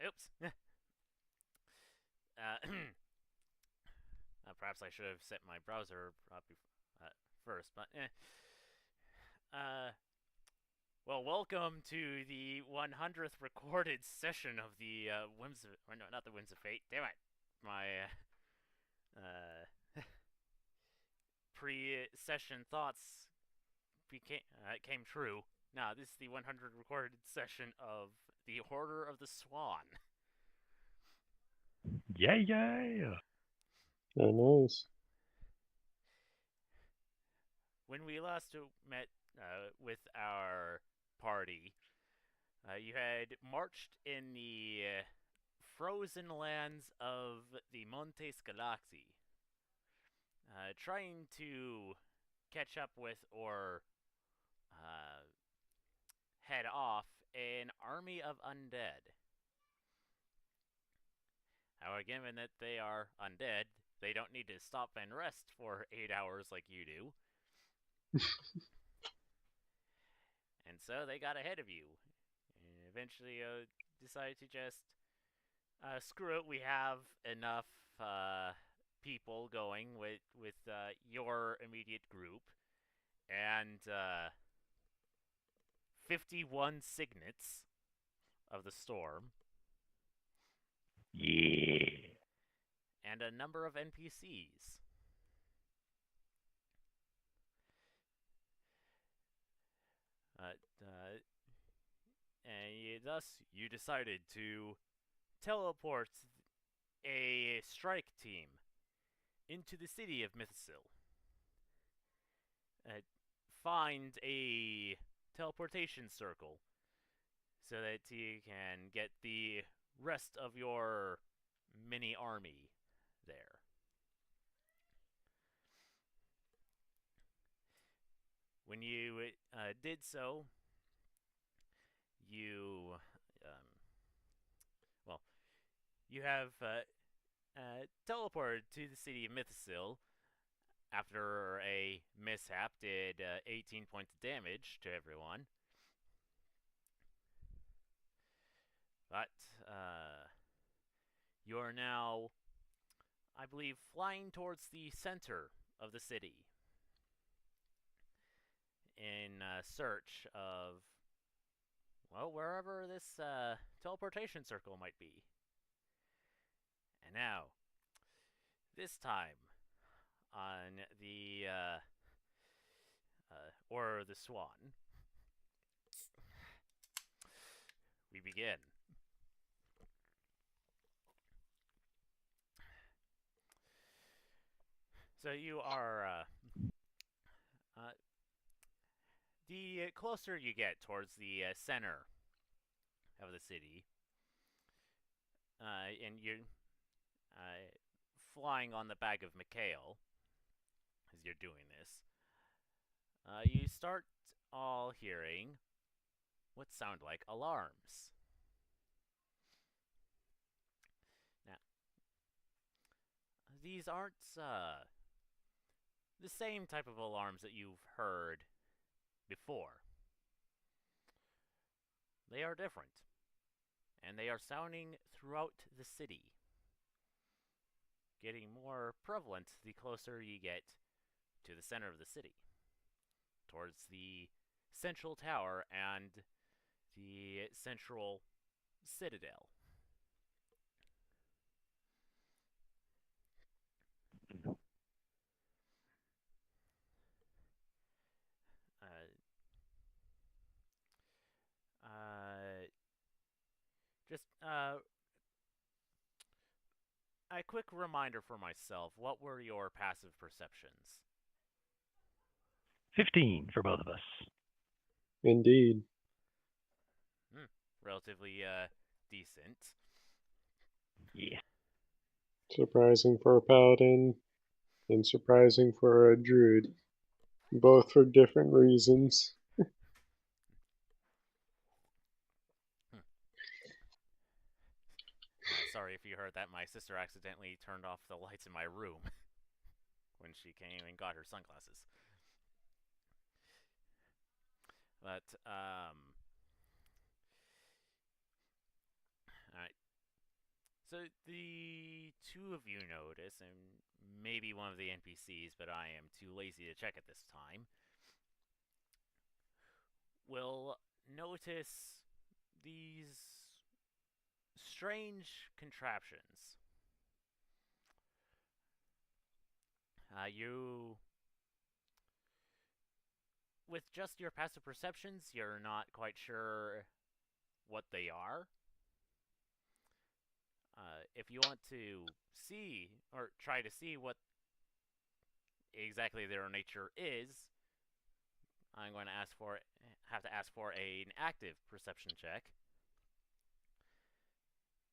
Oops. Perhaps I should have set my browser up first, but uh, well, welcome to the 100th recorded session of the Whims of, or no, not the Whims of Fate. Damn it, my pre-session thoughts came true. Now this is the 100th recorded session of the Order of the Swan. Yeah, yeah. Oh, nice. When we last met with our party, you had marched in the frozen lands of the Montes Galaxy, trying to catch up with or uh, head off an army of undead. However, given that they are undead, they don't need to stop and rest for 8 hours like you do. And so they got ahead of you. And eventually decided to just screw it. We have enough people going with your immediate group and 51 signets of the storm Yeah. and a number of NPCs. Uh, uh, and thus, you decided to teleport a strike team into the city of Mythsil. Uh, find a teleportation circle so that you can get the rest of your mini army there. When you did so, you, um, well, you have teleported to the city of Mythsil after a mishap did 18 points of damage to everyone. But you are now, I believe, flying towards the center of the city in search of, well, wherever this teleportation circle might be. And now, this time on the or the Swan, we begin. So you are uh, the closer you get towards the center of the city, and you're uh, flying on the back of Mikhail as you're doing this, you start all hearing what sound like alarms. Now, these aren't the same type of alarms that you've heard before. They are different, and they are sounding throughout the city, getting more prevalent the closer you get to the center of the city, towards the central tower and the central citadel. Uh, uh, just a quick reminder for myself, what were your passive perceptions? 15 for both of us. Indeed. Hmm, relatively decent. Yeah. Surprising for a paladin and surprising for a druid. Both for different reasons. Hmm. Sorry if you heard that. My sister accidentally turned off the lights in my room when she came and got her sunglasses. But all right. So the two of you notice, and maybe one of the NPCs, but I am too lazy to check at this time, will notice these strange contraptions. You, with just your passive perceptions, you're not quite sure what they are. If you want to see or try to see what exactly their nature is, I'm going to have to ask for an active perception check.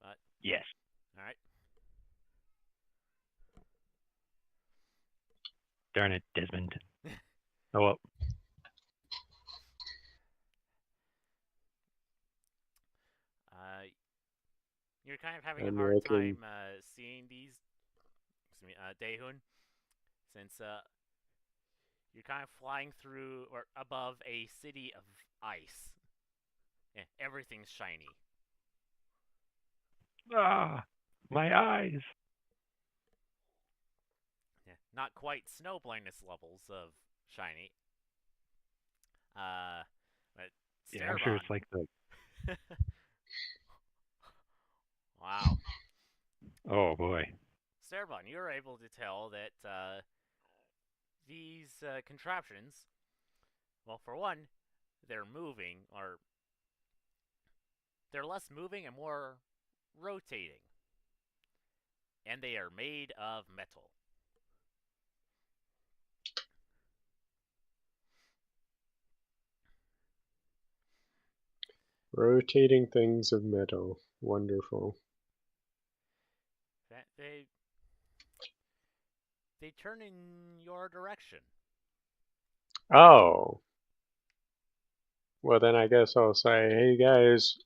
But Yes. all right, Darn it, Desmond. Oh well. uh, you're kind of having a I'm hard looking. time seeing these. Excuse me, Dehun, since you're kind of flying through or above a city of ice. Yeah, everything's shiny. Ah, my eyes. Yeah, not quite snow blindness levels of shiny. Uh, but Yeah, I'm sure it's Starabon. like the. Wow. Oh boy. Starabon, you're able to tell that these contraptions, well, for one, they're moving, or they're less moving and more rotating. And they are made of metal. Rotating things of metal. Wonderful. That they turn in your direction. Oh. Well, then I guess I'll say, hey guys,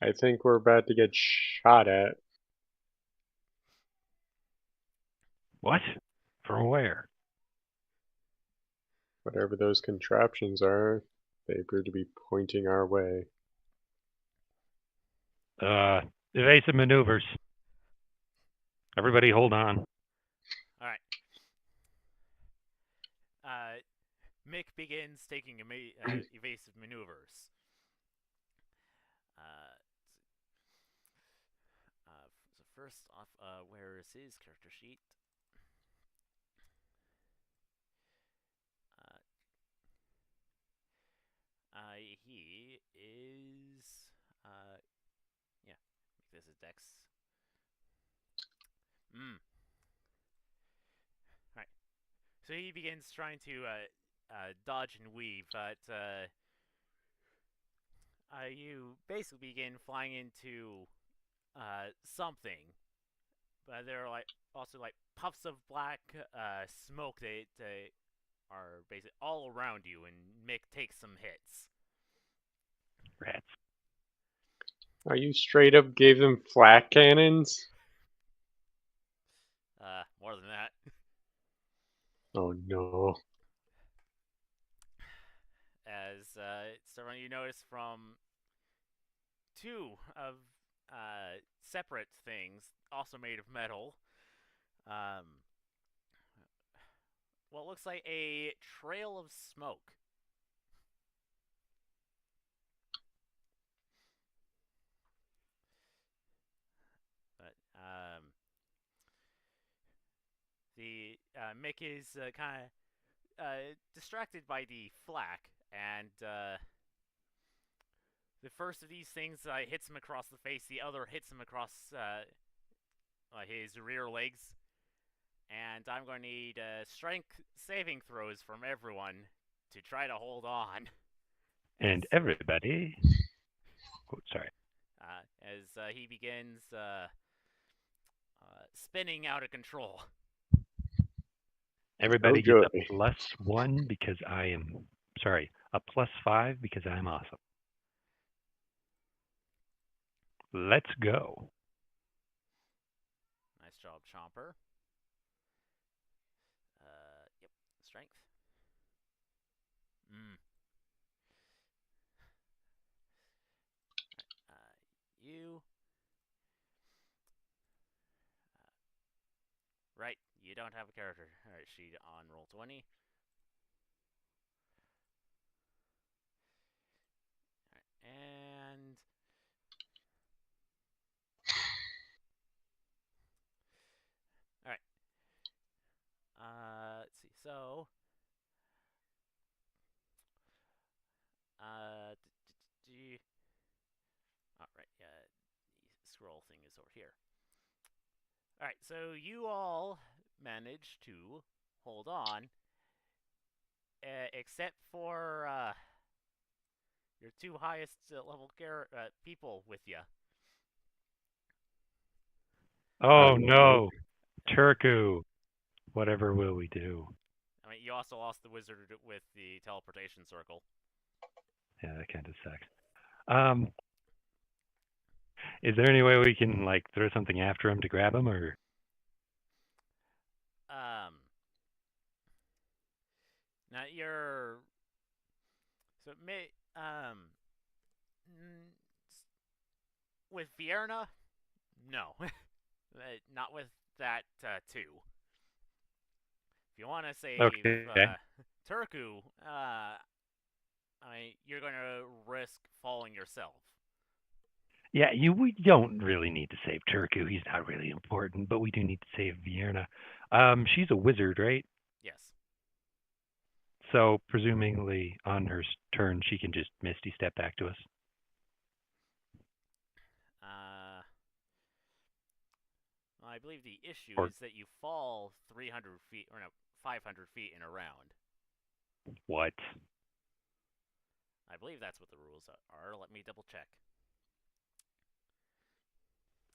I think we're about to get shot at. What? From where? Whatever those contraptions are, they appear to be pointing our way. Uh, evasive maneuvers. Everybody, hold on. All right. Mick begins taking evasive maneuvers. Uh, so first off, where is his character sheet? Uh, he is, yeah, this is Dex. Mm. All right. So he begins trying to dodge and weave, but you basically begin flying into something, but there are like also like puffs of black smoke that are basically all around you, and Mick takes some hits. Rats. Are you straight up gave them flak cannons? More than that. Oh no. As someone you notice from two of separate things, also made of metal. Um, what looks like a trail of smoke. But the Mick is kind of distracted by the flak, and the first of these things hits him across the face. The other hits him across his rear legs. And I'm going to need strength saving throws from everyone to try to hold on. And everybody. Oh, sorry. As he begins spinning out of control. Everybody Oh gets joy. a +1 because I am. Sorry, a +5 because I'm awesome. Let's go. Nice job, Chomper. Yep, strength. Mm. You right. You don't have a character. All right, she on roll 20. And all right. Let's see. So, all right. Yeah, the scroll thing is over here. All right. So you all managed to hold on, except for your two highest level people with you. Oh no. no, Turku. Whatever will we do? I mean, you also lost the wizard with the teleportation circle. Yeah, that kind of sucks. Um, is there any way we can like throw something after him to grab him, or Um, Now you're so may with Vierna, no, not with that two. If you want to save okay? Turku, I mean, you're going to risk falling yourself. Yeah, we don't really need to save Turku. He's not really important, but we do need to save Vierna. She's a wizard, right? Yes. So presumably on her turn, she can just Misty step back to us. Uh, well, I believe the issue Or is that you fall 300 feet, or no, 500 feet in a round. what? I believe that's what the rules are. Let me double check.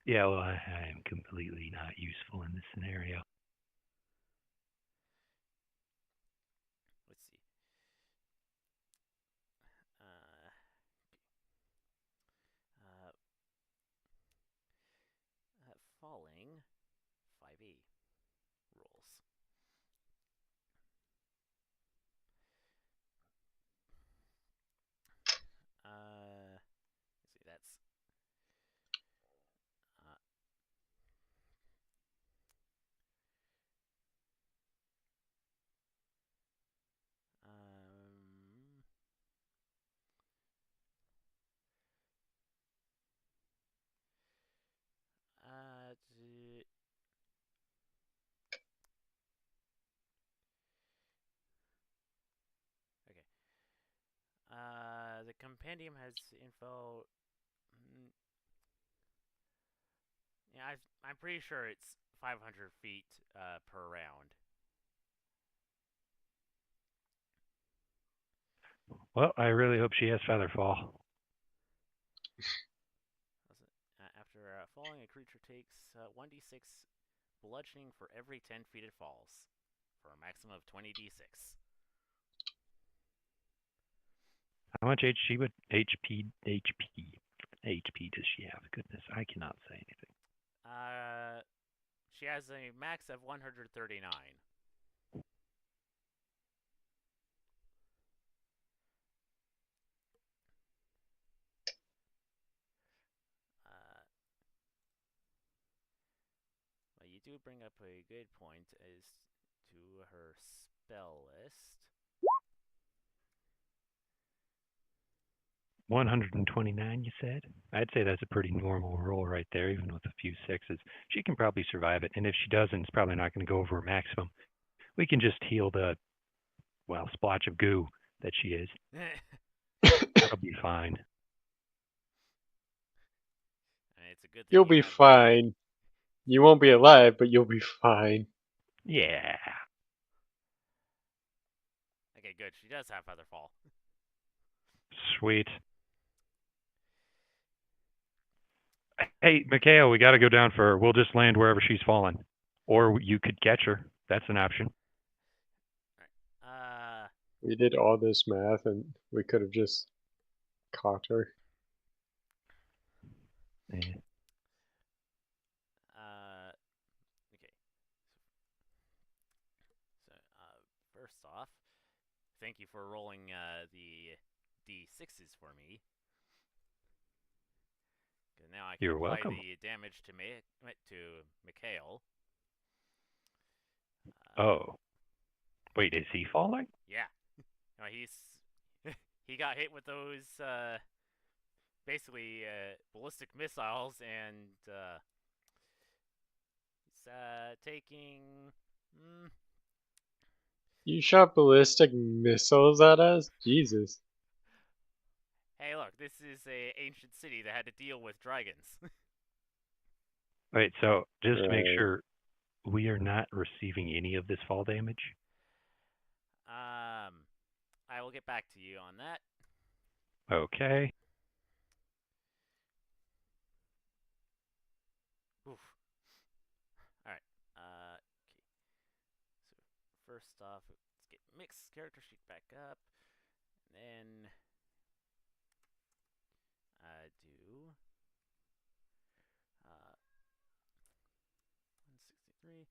Yeah, well, I am completely not useful in this scenario. Let's see. Uh, uh, Falling 5e rules. Let's see. That's uh, um, d- okay. The compendium has info. Yeah, I'm pretty sure it's 500 feet per round. Well, I really hope she has Featherfall. After falling, a creature takes 1d6 bludgeoning for every 10 feet it falls, for a maximum of 20d6. How much HP does she have? Goodness, I cannot say anything. She has a max of 139. Uh, well, you do bring up a good point as to her spell list. 129, you said? I'd say that's a pretty normal roll right there, even with a few sixes. She can probably survive it, and if she doesn't, it's probably not going to go over her maximum. We can just heal the, well, splotch of goo that she is. That'll be fine. It's a good thing You'll you be have. fine. You won't be alive, but you'll be fine. Yeah. Okay, good. She does have Featherfall. Sweet. Hey, Mikhail, we got to go down for her. We'll just land wherever she's fallen. Or you could catch her. That's an option. Alright. We did all this math and we could have just caught her. Yeah. Okay. So, first off, thank you for rolling the d6s for me. Now I can You're apply welcome. the damage to Mikhail. Oh, wait, is he falling? Yeah, he's he got hit with those basically ballistic missiles, and he's taking. Mm, You shot ballistic missiles at us? Jesus. hey, look, this is a ancient city that had to deal with dragons. Wait, so just to make Right. sure, we are not receiving any of this fall damage? I will get back to you on that. Okay. Oof. All right. Okay. So first off, let's get mixed character sheet back up, and then do 163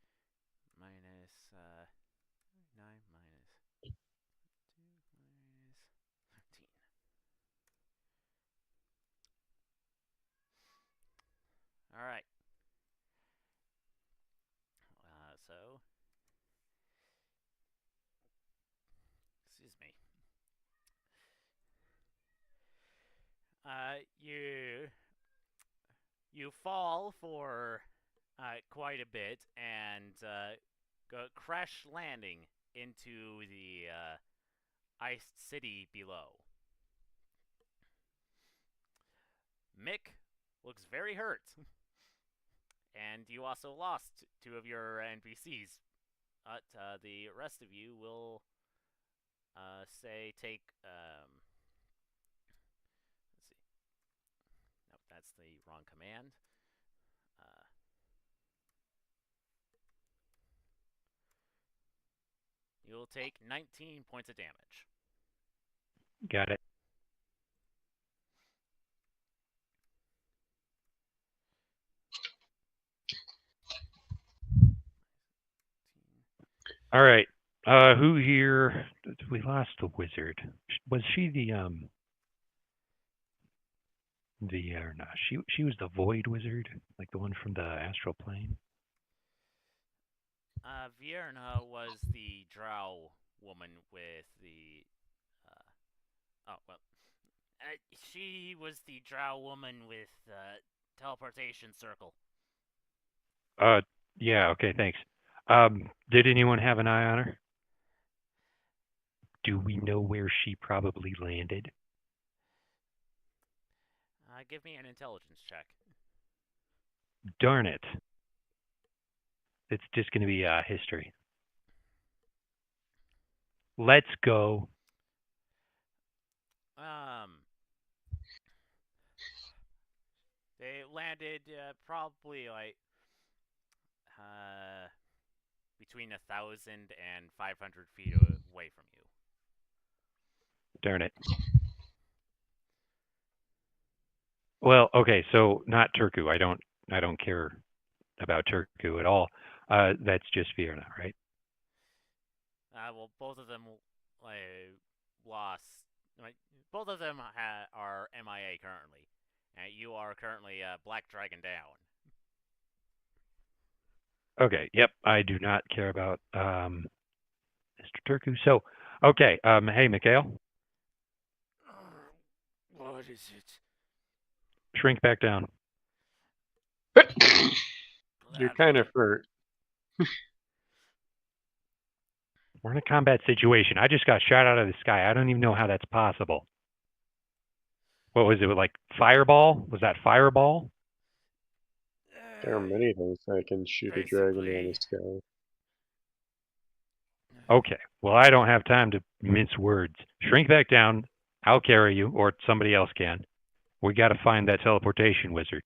minus 9 minus 2 minus 13. All right. So, excuse me. You fall for quite a bit and go crash landing into the iced city below. Mick looks very hurt, and you also lost two of your NPCs. But the rest of you will say take. Let's see. Nope, that's the wrong command. Uh, you will take 19 points of damage. Got it. All right. Who here? We lost the wizard. Was she the or not? She was the void wizard, like the one from the astral plane. Vierna was the drow woman with the. Oh, well. She was the drow woman with teleportation circle. Uh, yeah. Okay. Thanks. Did anyone have an eye on her? Do we know where she probably landed? Give me an intelligence check. Darn it. It's just going to be history. Let's go. They landed probably like between 1,000 and 500 feet away from you. Darn it. Well, okay, so not Turku. I don't care about Turku at all. That's just Vienna, right? Well, both of them lost. Like, both of them are MIA currently. You are currently Black Dragon down. Okay, yep. I do not care about Mr. Turku. So, okay, hey, Mikhail, What is it? shrink back down. You're kind of hurt. We're in a combat situation. I just got shot out of the sky. I don't even know how that's possible. What was it, like fireball? Was that fireball? There are many things that can shoot a dragon out of the Basically. sky. Okay, well, I don't have time to mince words. Shrink back down. I'll carry you, or somebody else can. We got to find that teleportation wizard.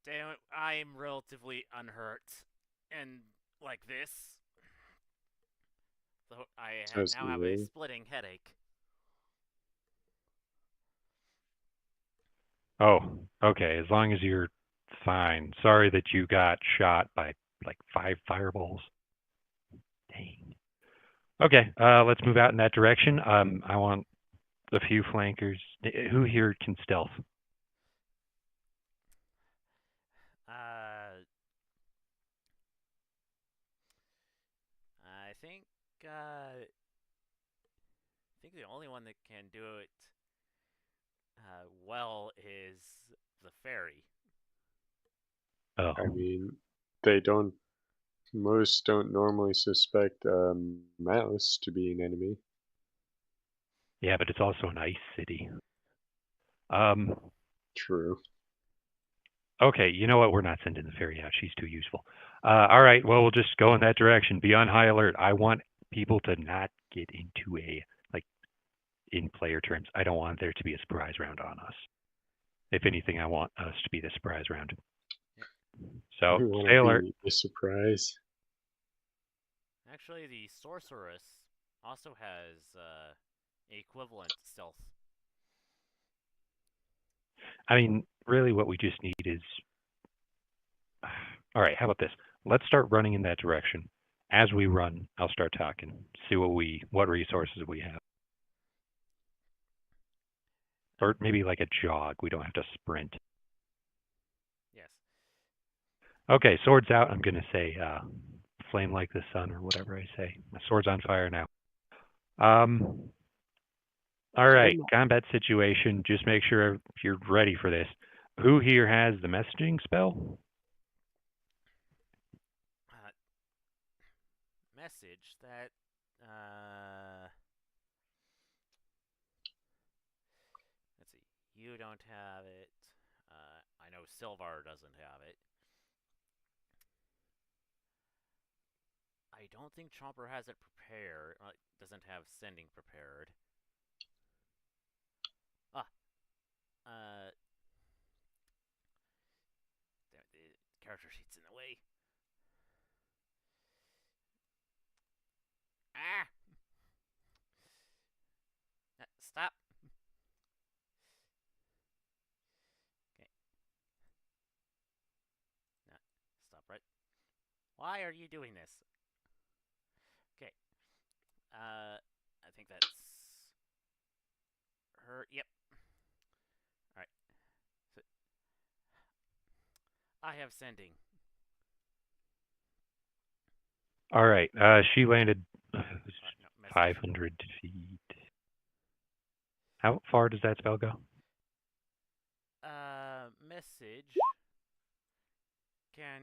Damn it, I'm relatively unhurt. And like this. So I Says now have a you. splitting headache. Oh, okay. As long as you're fine. Sorry that you got shot by like 5 fireballs. Dang. Okay, let's move out in that direction. I want a few flankers. Who here can stealth? Uh, the only one that can do it well is the fairy. Oh, I mean, they don't. Most don't normally suspect a mouse to be an enemy. yeah, but it's also an ice city. Um, True. okay, you know what? We're not sending the fairy out. She's too useful. All right, well, we'll just go in that direction. Be on high alert. I want people to not get into a, like, in player terms, I don't want there to be a surprise round on us. If anything, I want us to be the surprise round. Yeah. So We want stay to alert. be a surprise. Actually, the sorceress also has equivalent stealth. I mean, really, what we just need is. All right, how about this? Let's start running in that direction. As we run, I'll start talking. See what resources we have, or maybe like a jog. We don't have to sprint. Yes. Okay, swords out. I'm gonna say flame like the sun or whatever I say. My sword's on fire now. Um, all right, combat situation. Just make sure you're ready for this. Who here has the messaging spell? Uh, Message that. Let's see. You don't have it. I know Silvar doesn't have it. I don't think Chomper has it prepared. Doesn't have sending prepared. Ah. Uh. The character sheet's in the way. Ah. Stop. Okay. No. Stop right. Why are you doing this? Okay. I think that's her. Yep. All right. So I have sending. All right. She landed No, 500 feet. How far does that spell go? Message can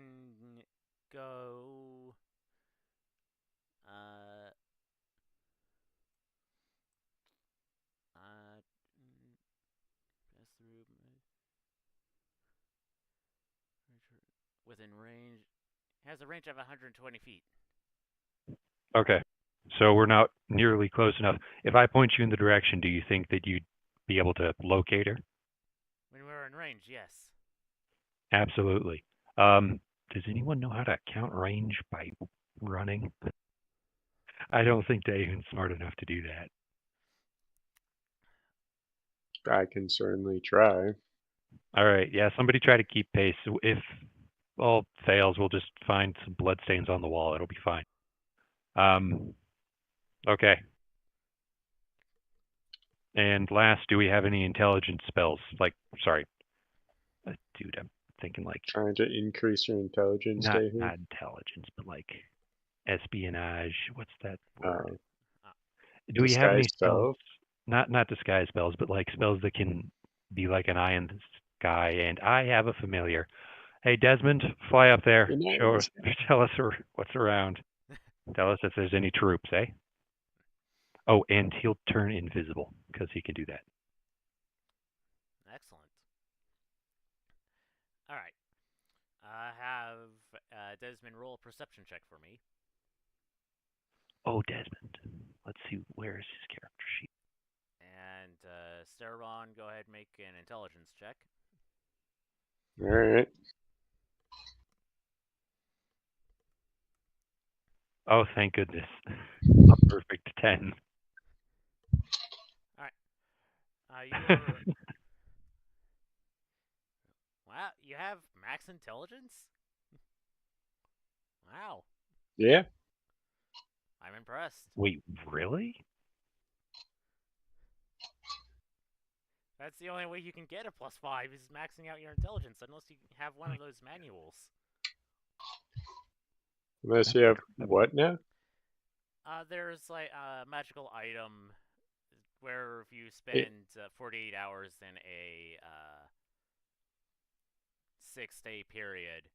go. Uh. Pass through within range. Has a range of 120 feet. Okay. So we're not nearly close enough. If I point you in the direction, do you think that you'd be able to locate her? When we're in range, yes. Absolutely. Does anyone know how to count range by running? I don't think Daehoon's smart enough to do that. I can certainly try. All right. Yeah, somebody try to keep pace. If all fails, we'll just find some bloodstains on the wall. It'll be fine. Okay. And last, do we have any intelligence spells? Like, sorry, dude, I'm thinking like Trying to increase your intelligence, not Dahu. not intelligence, but like espionage. What's that word? Do we have Disguise any spells? self. Not disguise spells, but like spells that can be like an eye in the sky. And I have a familiar. Hey, Desmond, fly up there. Show us, tell us what's around. Tell us if there's any troops, eh? Oh, and he'll turn invisible because he can do that. Excellent. All right. Have Desmond roll a perception check for me. Oh, Desmond. Let's see, where is his character sheet? And Sterbon, go ahead and make an intelligence check. All right. Oh, thank goodness. A perfect 10. All right. You're. Wow, you have max intelligence? Wow. Yeah. I'm impressed. Wait, really? That's the only way you can get a +5 is maxing out your intelligence, unless you have one of those manuals. Unless you have what now? There's like a magical item where if you It, spend 48 hours in a 6-day period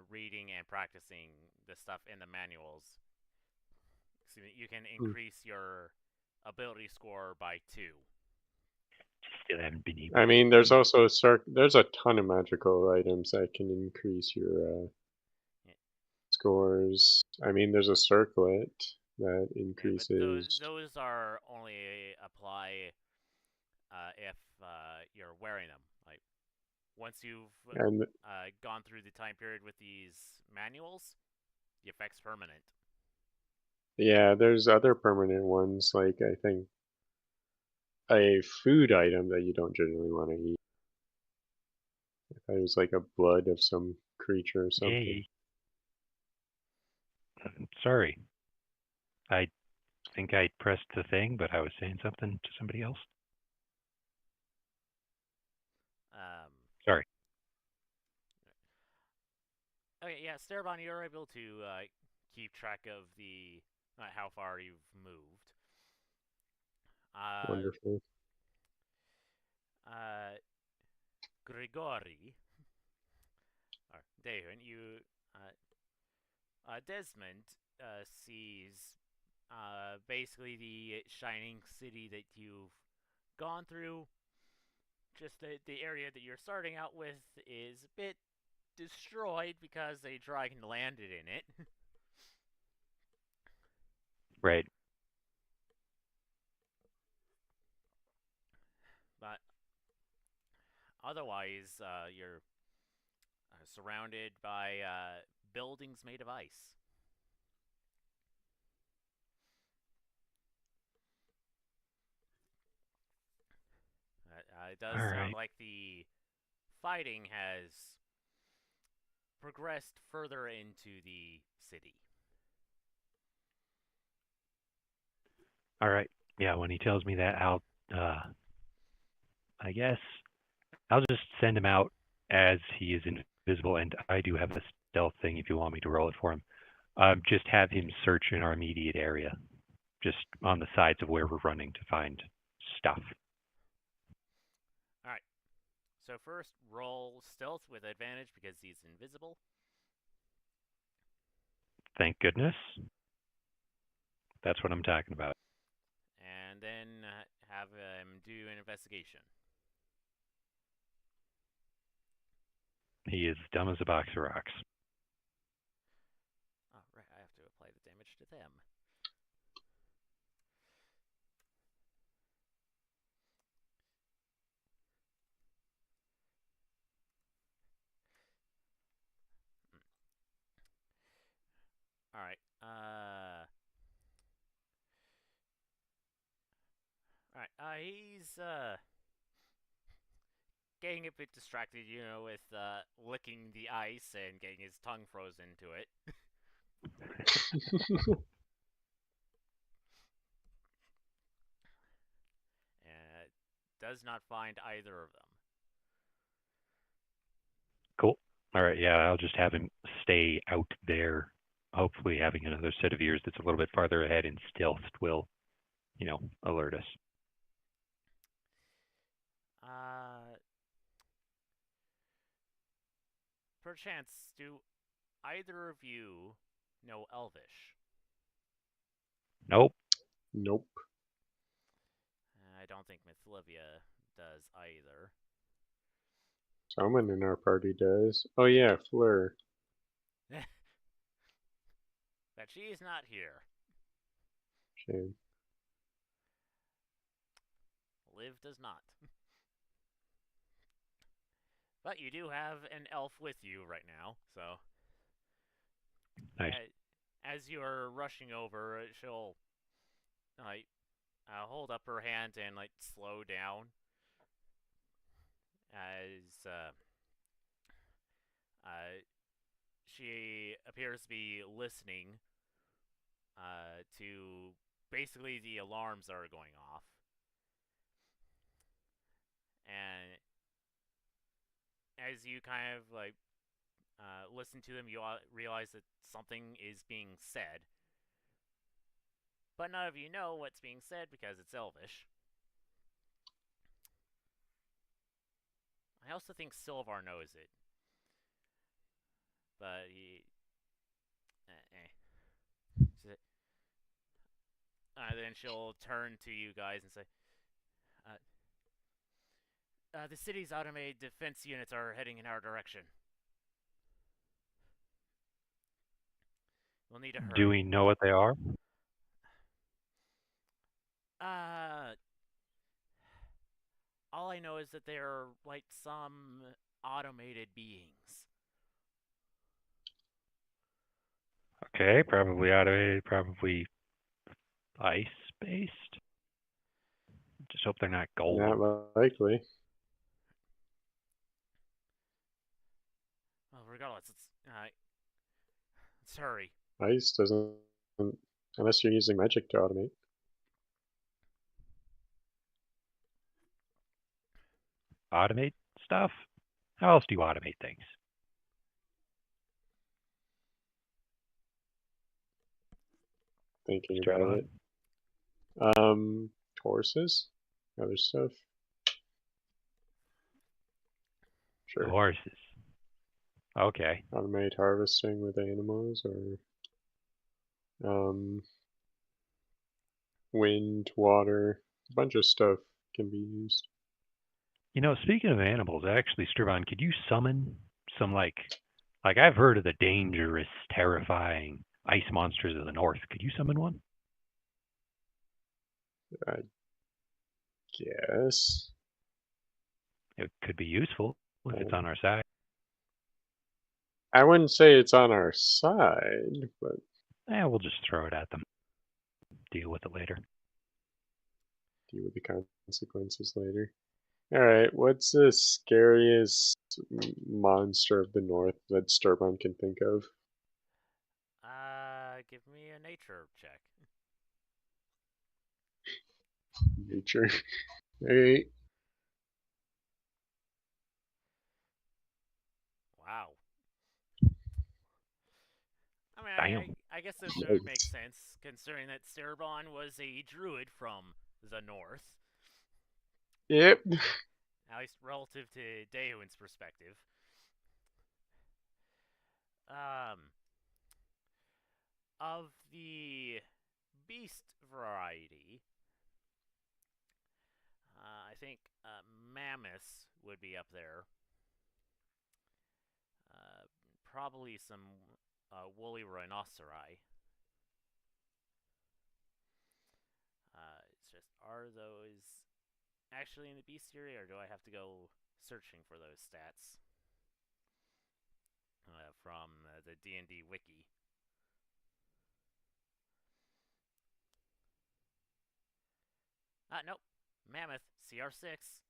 reading and practicing the stuff in the manuals, you can increase your ability score by 2. Still haven't been able I to. mean, there's also there's a ton of magical items that can increase your Yeah, scores. I mean, there's a circlet that yeah, but those increases, those are only apply if you're wearing them. Like once you've and gone through the time period with these manuals, the effect's permanent. yeah, there's other permanent ones, like I think a food item that you don't generally want to eat. It was like a blood of some creature or something. Yay. Sorry. I think I pressed the thing, but I was saying something to somebody else. Um, Sorry. okay, yeah, Starabon, you're able to keep track of the how far you've moved. Uh, Wonderful. uh, Grigori, or Dehun, Desmond sees basically the shining city that you've gone through. Just the area that you're starting out with is a bit destroyed because a dragon landed in it. Right. But otherwise, you're surrounded by buildings made of ice. It does All sound right. like the fighting has progressed further into the city. All right. Yeah, when he tells me that, uh, I guess I'll just send him out as he is invisible, and I do have a stealth thing if you want me to roll it for him. Just have him search in our immediate area, just on the sides of where we're running to find stuff. All right. So first, roll stealth with advantage because he's invisible. Thank goodness. That's what I'm talking about. And then have him do an investigation. He is dumb as a box of rocks. Oh, right. I have to apply the damage to them. All right. All right. He's getting a bit distracted, with licking the ice and getting his tongue frozen to it. And does not find either of them. Cool. All right. Yeah, I'll just have him stay out there. Hopefully, having another set of ears that's a little bit farther ahead and stealth will, alert us. Uh, Perchance, do either of you know Elvish? Nope. Nope. I don't think Mythlivia does either. Someone in our party does. Oh yeah, Fleur. But she is not here. Shame. Liv does not. But you do have an elf with you right now, so Nice. as you're rushing over, she'll like hold up her hand and like slow down as she appears to be listening to basically the alarms that are going off, and as you kind of like listen to them, you realize that something is being said. but none of you know what's being said because it's Elvish. I also think Sylvar knows it, but he. Then she'll turn to you guys and say, the city's automated defense units are heading in our direction. We'll need to hurry. Do we know what they are? All I know is that they're like some automated beings. Okay, probably automated, probably ice-based. Just hope they're not gold. Not likely. Well, regardless, let's hurry. Ice doesn't, unless you're using magic to automate. Automate stuff? How else do you automate things? Thinking Strap about on. it. Horses, other stuff. Sure. Horses. Okay. Automate harvesting with animals, or wind, water, a bunch of stuff can be used. You know, speaking of animals, actually, Strabon, could you summon some like I've heard of the dangerous, terrifying ice monsters of the north. Could you summon one? I guess. It could be useful if it's on our side. I wouldn't say it's on our side, but We'll just throw it at them. Deal with it later. deal with the consequences later. Alright, what's the scariest monster of the north that Sturbon can think of? Give me a nature check. Nature. Alright. Wow. I mean, I guess this would make sense, considering that Cerebon was a druid from the north. Yep. At least relative to Daewin's perspective. Of the beast variety, I think mammoths would be up there. Probably some woolly rhinoceri. It's just, are those actually in the bestiary, or do I have to go searching for those stats from the D&D wiki? Nope. Mammoth, CR6.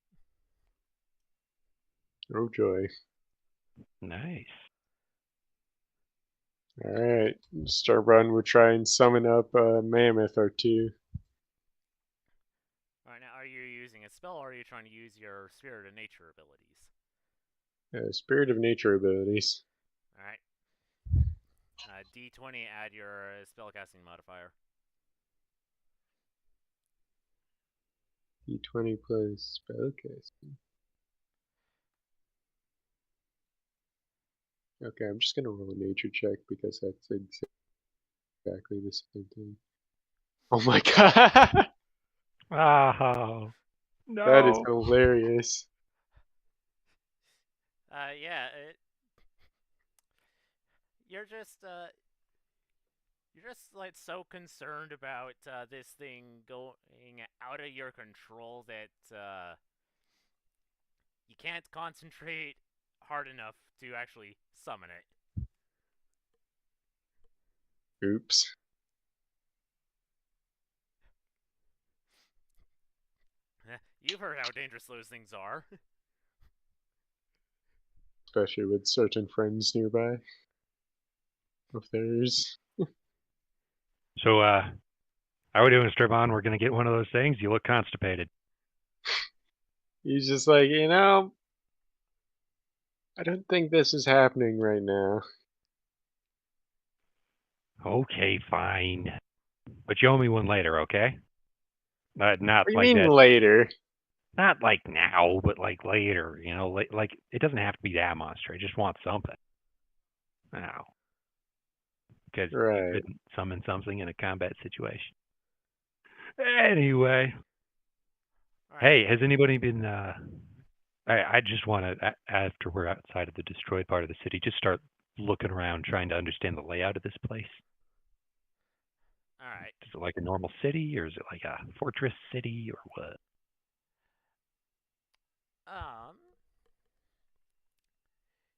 Oh joy. Nice. Alright, Sturbon will try and summon up a mammoth or two. Alright, now are you using a spell, or are you trying to use your Spirit of Nature abilities? Spirit of Nature abilities. Alright. D20, add your spellcasting modifier. D20 plus spellcasting. Okay, I'm just gonna roll a nature check because that's exactly the same thing. Oh my god! Oh, no. That is hilarious. Yeah, you're just like so concerned about this thing going out of your control that you can't concentrate hard enough to actually summon it. Oops. You've heard how dangerous those things are. Especially with certain friends nearby. Of theirs. So, how are we doing, Strabon? We're gonna get one of those things. You look constipated. He's just like, you know, I don't think this is happening right now. Okay, fine. But you owe me one later, okay? Not What do you like mean that. later? Not like now, but like later. You know, like it doesn't have to be that monster. I just want something now because you Right. couldn't summon something in a combat situation. Anyway, All right. hey, has anybody been? I just want to after we're outside of the destroyed part of the city, just start looking around, trying to understand the layout of this place. All right. Is it like a normal city, or is it like a fortress city, or what? Um,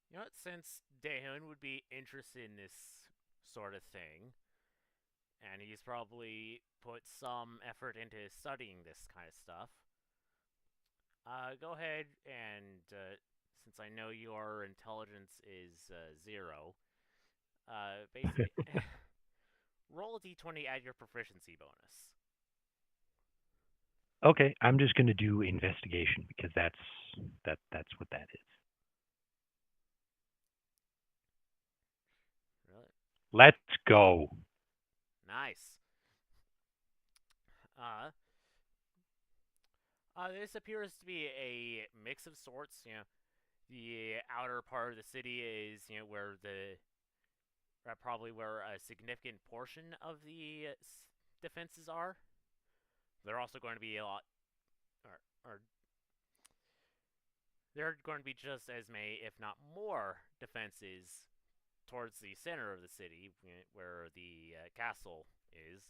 you know what? Since Daehoon would be interested in this sort of thing, and he's probably put some effort into studying this kind of stuff, go ahead and since I know your intelligence is 0, basically roll a d20, add your proficiency bonus. Okay, I'm just gonna do investigation because that's what that is. Really Let's go. nice. Uh, this appears to be a mix of sorts. You know, the outer part of the city is where the probably where a significant portion of the defenses are. They're also going to be a lot, or there are going to be just as many, if not more, defenses towards the center of the city, where the castle is,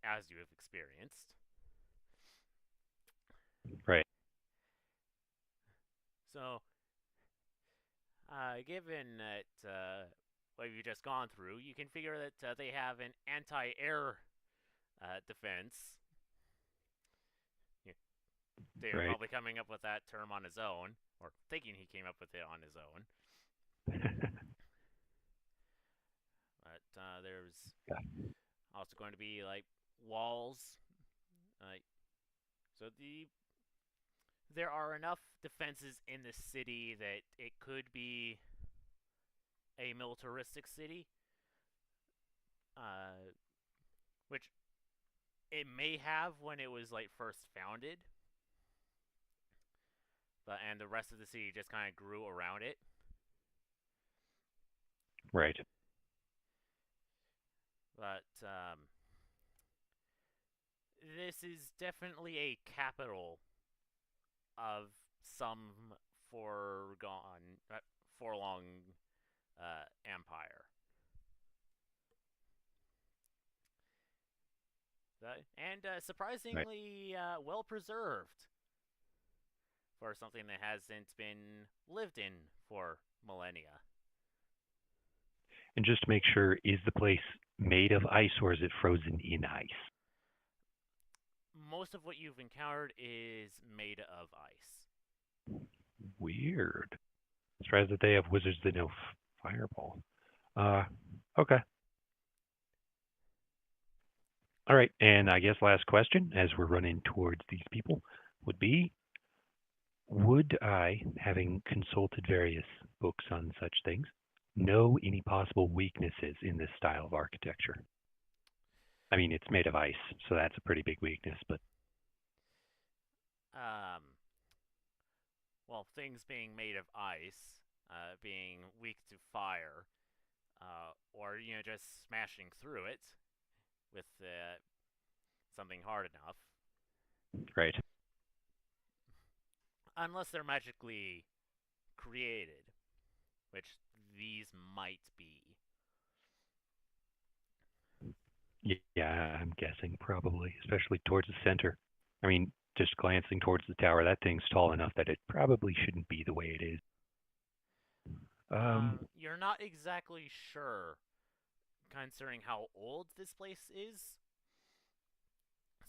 as you have experienced. Right. So, given that what you've just gone through, you can figure that they have an anti-air defense. They are Right. probably coming up with that term on his own, or thinking he came up with it on his own. But there's also going to be like walls. Like so, there are enough defenses in the city that it could be a militaristic city, uh, which it may have when it was like first founded, but and the rest of the city just kind of grew around it. Right. But this is definitely a capital of some foregone, forlong empire. And Right. surprisingly well preserved for something that hasn't been lived in for millennia. And just to make sure, is the place made of ice or is it frozen in ice? Most of what you've encountered is made of ice. Weird. Surprised that they have wizards that know fireball. Uh, okay. All right. And I guess last question, as we're running towards these people, would be: would I, having consulted various books on such things, know any possible weaknesses in this style of architecture? I mean, it's made of ice, so that's a pretty big weakness, but Um, well, things being made of ice, being weak to fire, or just smashing through it with something hard enough, right. unless they're magically created, which these might be. Yeah, I'm guessing probably, especially towards the center. I mean, just glancing towards the tower, that thing's tall enough that it probably shouldn't be the way it is. Um, You're not exactly sure, considering how old this place is,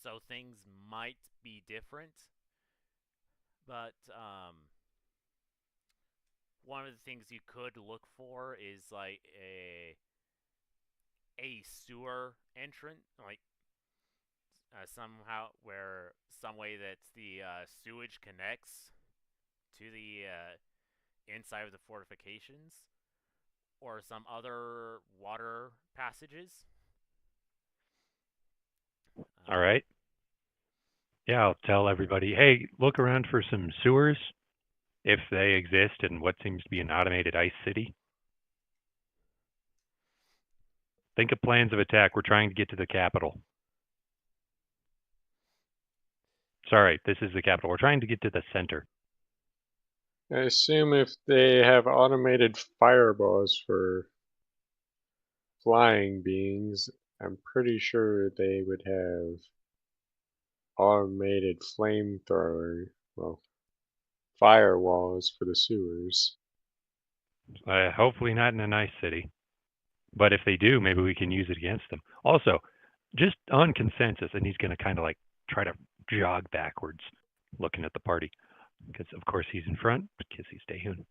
so things might be different. But one of the things you could look for is like a sewer entrance, like somehow where some way that the sewage connects to the inside of the fortifications, or some other water passages. All right. Yeah, I'll tell everybody, hey, look around for some sewers if they exist in what seems to be an automated ice city. Think of plans of attack. We're trying to get to the capital. Sorry, this is the capital. We're trying to get to the center. I assume if they have automated fireballs for flying beings, I'm pretty sure they would have automated flamethrower, well, firewalls for the sewers. Hopefully not in a nice city. But if they do, maybe we can use it against them. Also, just on consensus, and he's going to kind of like try to jog backwards, looking at the party, because of course he's in front, because he's Daehun.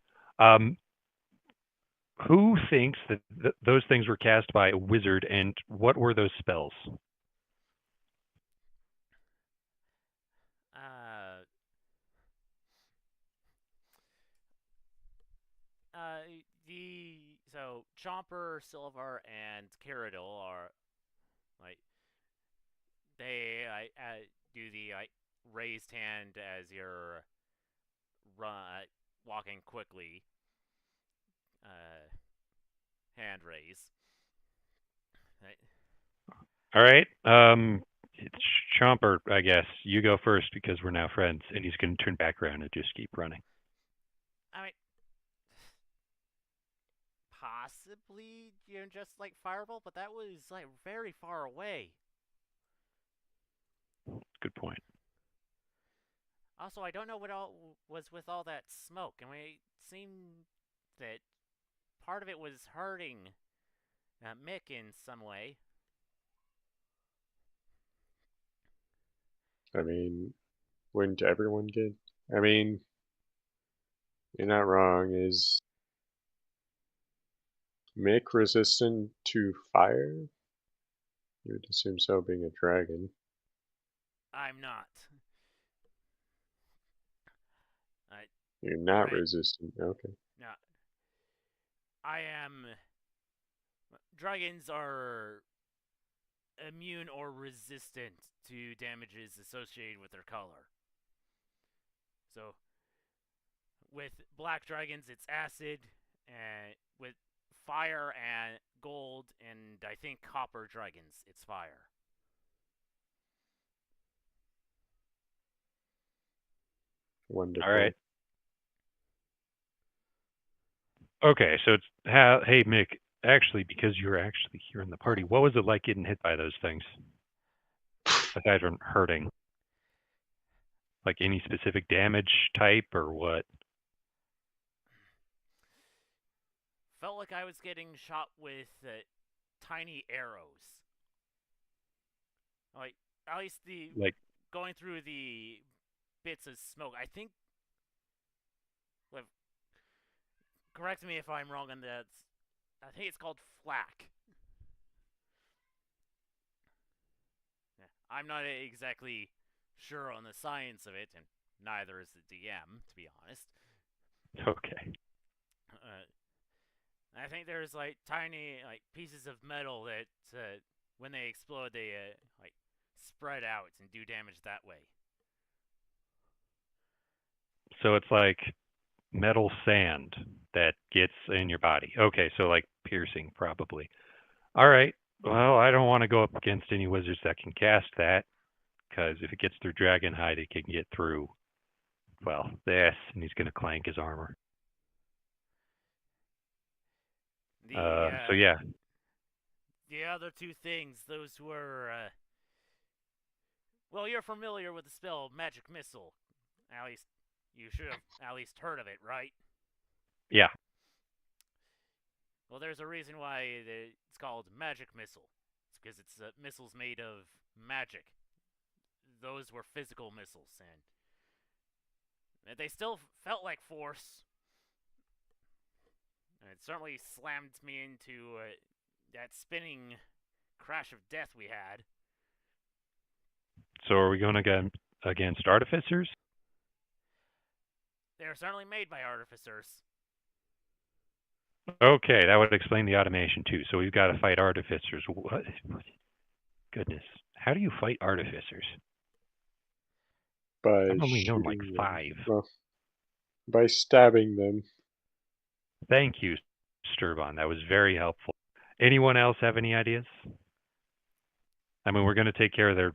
Who thinks that those things were cast by a wizard, and what were those spells? Uh, the so Chomper, Silver, and Caradol are like they do the raised hand as you're run walking quickly. Uh, Hand raise. Right. All right. It's Chomper, I guess. You go first because we're now friends, and he's going to turn back around and just keep running. I mean, possibly just like Fireball, but that was like very far away. Good point. Also, I don't know what all was with all that smoke, and it seemed that part of it was hurting Mick in some way. I mean, wouldn't everyone get? I mean, you're not wrong. Is Mick resistant to fire? You would assume so, being a dragon. I'm not. You're not Right. resistant. Okay. No. I am. Dragons are immune or resistant to damages associated with their color. So, with black dragons, it's acid, and with fire and gold, and I think copper dragons, it's fire. Wonderful. All right. Okay, so it's hey Mick. Actually, because you're actually here in the party, what was it like getting hit by those things? Aside from hurting, like any specific damage type or what? Felt like I was getting shot with tiny arrows. Like, at least the Like, going through the bits of smoke. I think. Like, correct me if I'm wrong on that. I think it's called flak. Yeah, I'm not exactly sure on the science of it, and neither is the DM, to be honest. okay. Uh, I think there's like tiny like pieces of metal that when they explode, they like spread out and do damage that way. So it's like metal sand that gets in your body. Okay, so like piercing probably. All right. Well, I don't want to go up against any wizards that can cast that, because if it gets through Dragonhide, it can get through, well, this, and he's going to clank his armor. The So yeah. the other two things, those were well, you're familiar with the spell Magic Missile. At least you should have at least heard of it, right? Yeah. Well, there's a reason why it's called Magic Missile. It's because it's missiles made of magic. Those were physical missiles, and they still felt like force. And it certainly slammed me into that spinning crash of death we had. So are we going against artificers? They're certainly made by artificers. Okay, that would explain the automation too. So we've got to fight artificers. What? Goodness. How do you fight artificers? By I've only known like shooting them. 5. Well, by stabbing them. Thank you, Sturban. That was very helpful. Anyone else have any ideas? I mean, we're going to take care of their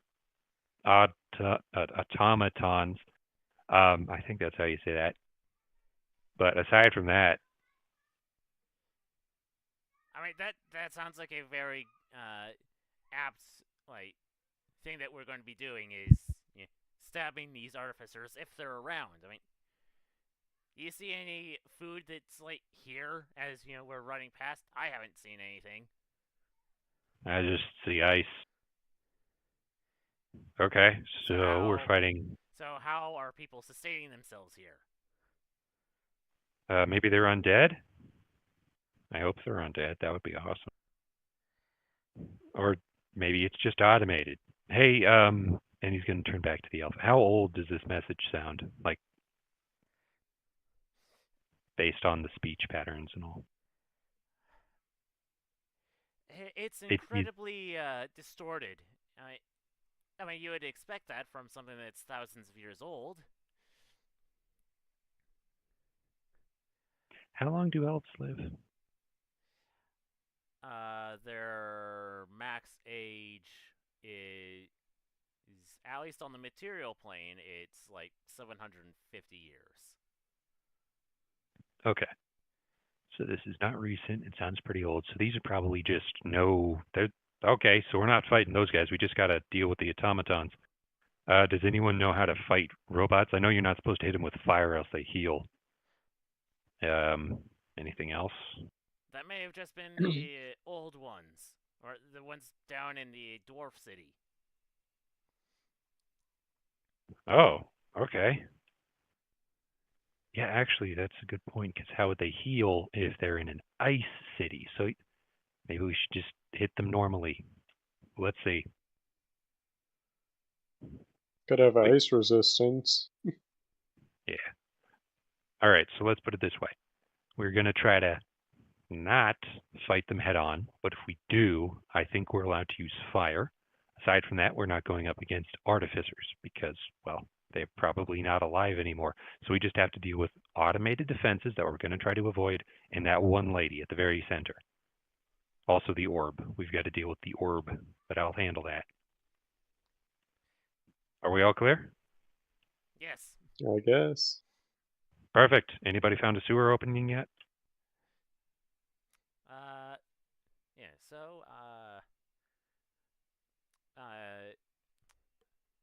automatons. I think that's how you say that. But aside from that, I mean, that sounds like a very apt like thing that we're going to be doing is stabbing these artificers if they're around. I mean, do you see any food that's like here as we're running past? I haven't seen anything. I just see ice. Okay, So so we're how fighting. so how are people sustaining themselves here? Maybe they're undead? I hope they're undead. That would be awesome. Or maybe it's just automated. Hey, and he's going to turn back to the elf. How old does this message sound? Like, based on the speech patterns and all. It's It incredibly distorted. I mean, you would expect that from something that's thousands of years old. how long do elves live? Their max age is at least on the material plane. It's like 750 years. Okay, so this is not recent. It sounds pretty old. So these are probably just no. They're okay. So we're not fighting those guys. We just got to deal with the automatons. Does anyone know how to fight robots? I know you're not supposed to hit them with fire, else they heal. Um, anything else? That may have just been the old ones, or the ones down in the dwarf city. Oh, okay. Yeah, actually, that's a good point. Because how would they heal if they're in an ice city? So maybe we should just hit them normally. Let's see. Could have Wait, ice resistance. yeah. All right. So let's put it this way. We're gonna try to not fight them head on, but if we do, I think we're allowed to use fire. Aside from that, we're not going up against artificers because, well, they're probably not alive anymore. So we just have to deal with automated defenses that we're going to try to avoid, and that one lady at the very center. Also, the orb. We've got to deal with the orb, but I'll handle that. Are we all clear? Yes. I guess. Perfect. Anybody found a sewer opening yet? Uh, yeah. So, uh,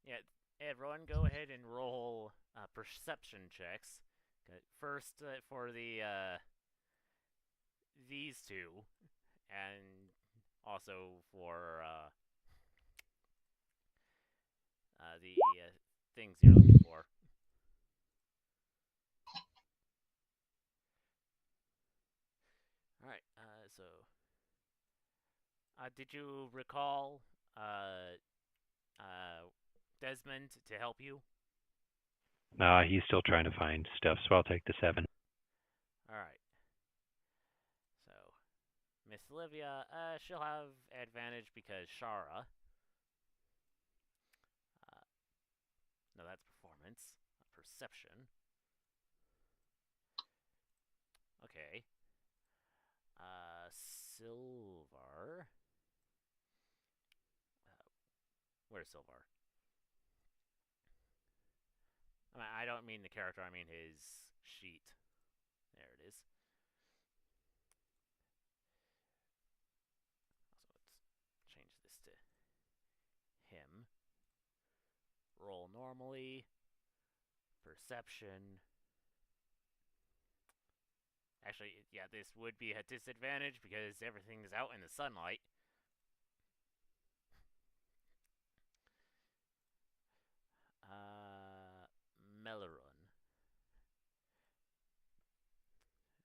yeah. Everyone, go ahead and roll perception checks. First, for these two, and also for the things you're looking for. All right. So, did you recall uh, Desmond to help you? Nah, he's still trying to find stuff, so I'll take the 7. All right. So, Miss Olivia, she'll have advantage because Shara. Uh, no, that's performance, perception. Okay. Silvar. Where's Silvar? I don't mean the character. I mean his sheet. There it is. So let's change this to him. Roll normally. Perception. Actually, yeah, this would be a disadvantage because everything is out in the sunlight. Melorun.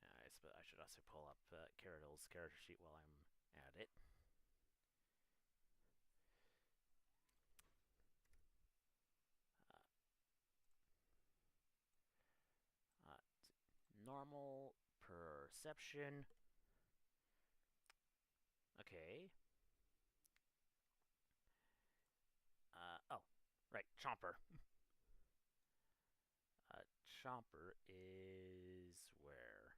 I should also pull up Caradol's character sheet while I'm at it. Normal perception. Okay. Right, Chomper. Chomper is where?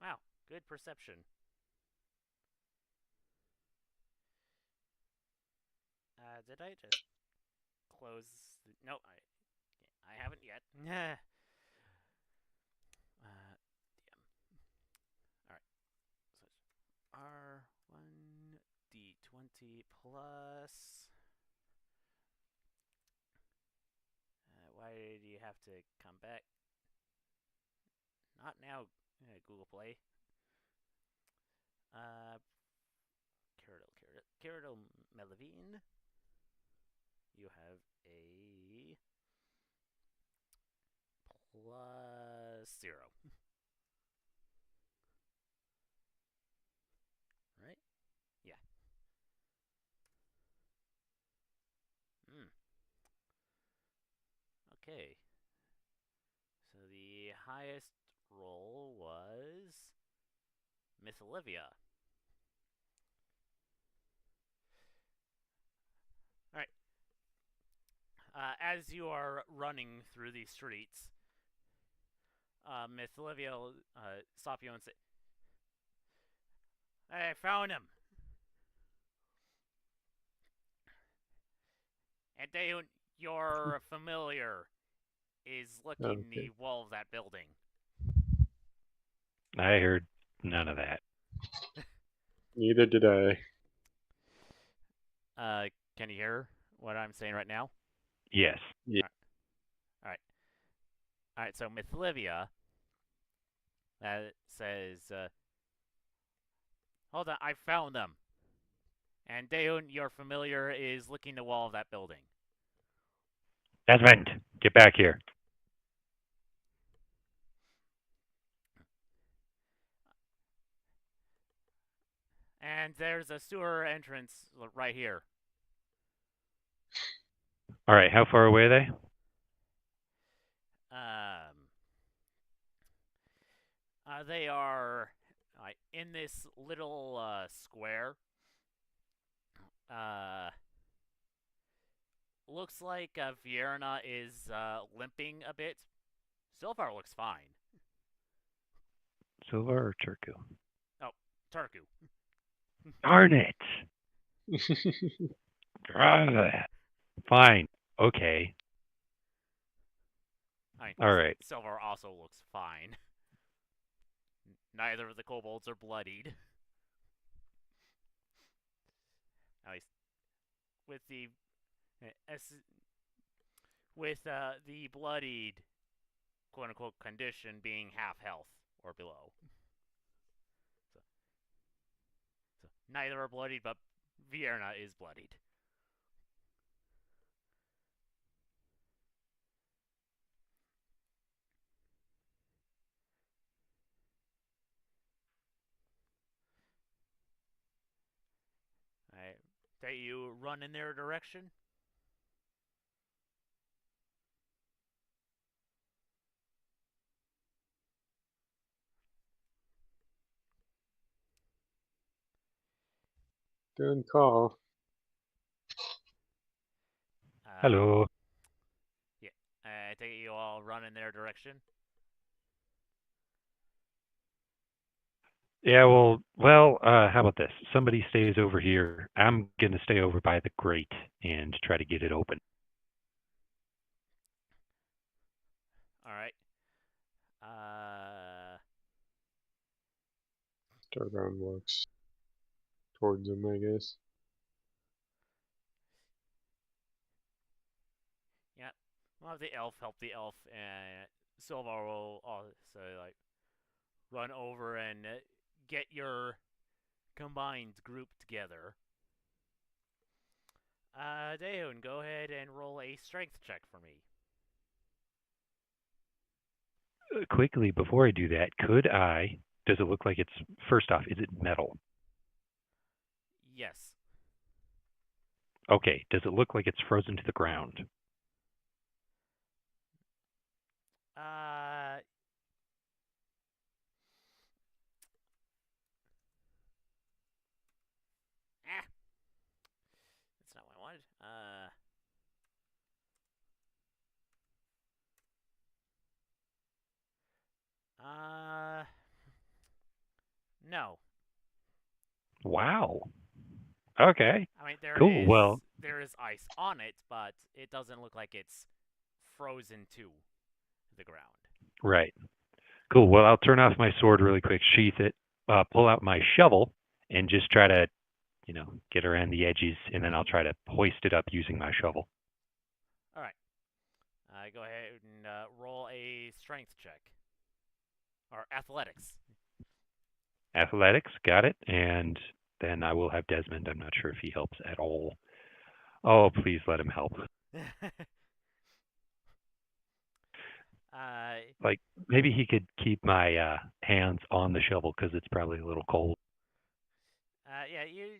Wow, good perception. Did I just close? No, I haven't yet. Damn. All right. So it's R1 D20 plus. Why do you have to come back? Not now, Google Play. Cyril Melvin. You have a +0. Right? Yeah. Hmm. Okay. So the highest roll was Miss Olivia. All right. As you are running through these streets, Miss Olivia will stop you and say, "I found him." And they, your familiar is looking Okay. the wall of that building. I heard none of that. Neither did I. Can you hear what I'm saying right now? Yes. Yeah. All right. All right. So Miss Olivia says, "Hold on, I found them." And Daeun, your familiar, is licking the wall of that building. Desmond, get back here. And there's a sewer entrance right here. All right, how far away are they? They are in this little square. Looks like Vierna is limping a bit. Silvar looks fine. Silva or Turku? Oh, Tarku. Darn it! Fine. Okay. All right. Silvar also looks fine. Neither of the kobolds are bloodied. At least with the the bloodied quote unquote condition being half health or below. So neither are bloodied, but Vierna is bloodied. Alright. That you run in their direction? Good call. Hello. Yeah. I take it you all run in their direction? Yeah, how about this? Somebody stays over here. I'm going to stay over by the grate and try to get it open. Alright. Uh, Dargon walks towards him, I guess. yeah. We'll have the elf help the elf, and Silvar will also, run over and get your combined group together. Daeun, go ahead and roll a strength check for me. quickly before I do that, could I? Does it look like it's first off? Is it metal? Yes. Okay. Does it look like it's frozen to the ground? Uh, eh, that's not what I wanted. Uh, no. Wow. Okay. I mean, Cool. Well, there is ice on it, but it doesn't look like it's frozen to the ground. right. Cool. Well, I'll turn off my sword really quick, sheath it, pull out my shovel, and just try to, get around the edges, and then I'll try to hoist it up using my shovel. All right. Go ahead and roll a strength check or athletics. Athletics, got it. And then I will have Desmond. I'm not sure if he helps at all. Oh, please let him help. uh, Like maybe he could keep my hands on the shovel because it's probably a little cold. yeah, you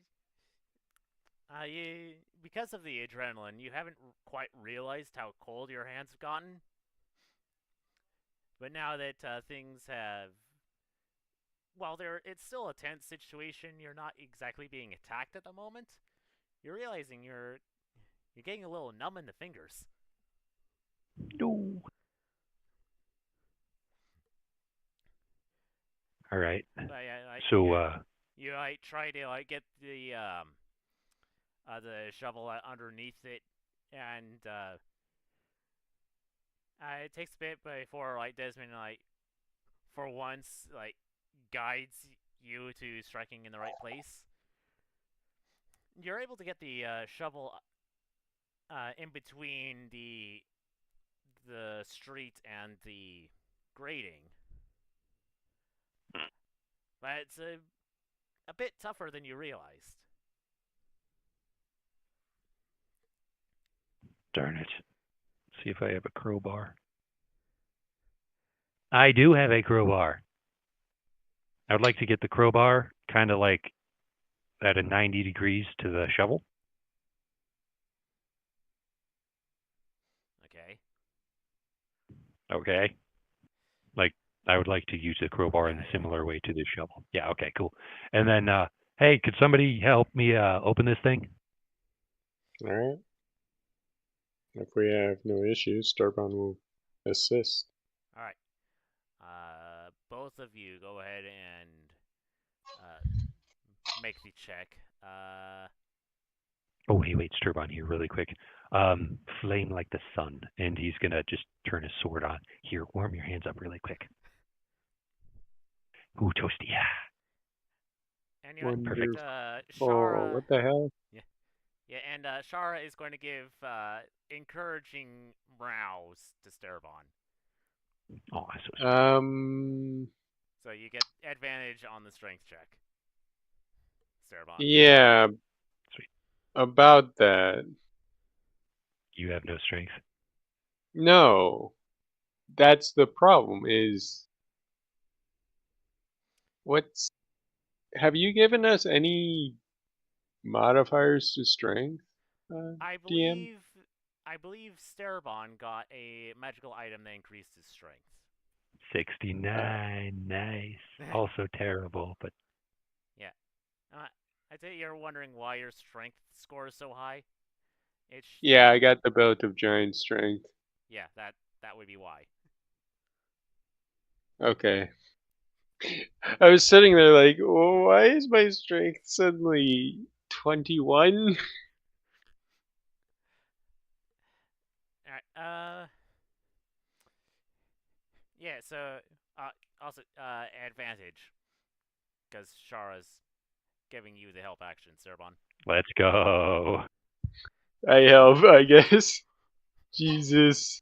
because of the adrenaline, you haven't quite realized how cold your hands have gotten. But now that things have, while it's still a tense situation, you're not exactly being attacked at the moment. You're realizing you're getting a little numb in the fingers. No. All right. But yeah, So you try to get the shovel underneath it, and it takes a bit before Desmond for once guides you to striking in the right place. You're able to get the shovel in between the street and the grating, but it's a bit tougher than you realized. darn it. See if I have a crowbar. I do have a crowbar. I would like to get the crowbar kind of like at a 90 degrees to the shovel. Okay. Okay. Like I would like to use the crowbar Yeah, in a yeah. similar way to the shovel. Yeah, okay, cool. And then hey, could somebody help me open this thing? All right. If we have no issues, Starbound will assist. All right. Both of you go ahead and uh, make the check. Oh, hey, wait, Sturban here really quick. Flame like the sun, and he's gonna just turn his sword on. Here, warm your hands up really quick. Ooh, toasty. Yeah, And perfect. Oh, Shara. what the hell? Yeah, yeah, and Shara is going to give encouraging rows to Sterban. Oh, so sweet. So you get advantage on the strength check, Sterban. Yeah, Sweet. about that. You have no strength. No, that's the problem. Is what's have you given us any modifiers to strength, I DM? believe I believe Sterban got a magical item that increased his strength. 69, nice. Also terrible, but Yeah. I think you're wondering why your strength score is so high. It's Yeah, I got the belt of giant strength. yeah, that would be why. Okay. I was sitting there like, oh, why is my strength suddenly 21? All right. Yeah. So also advantage because Shara's giving you the help action, Cerbon. let's go. I help, I guess. Jesus.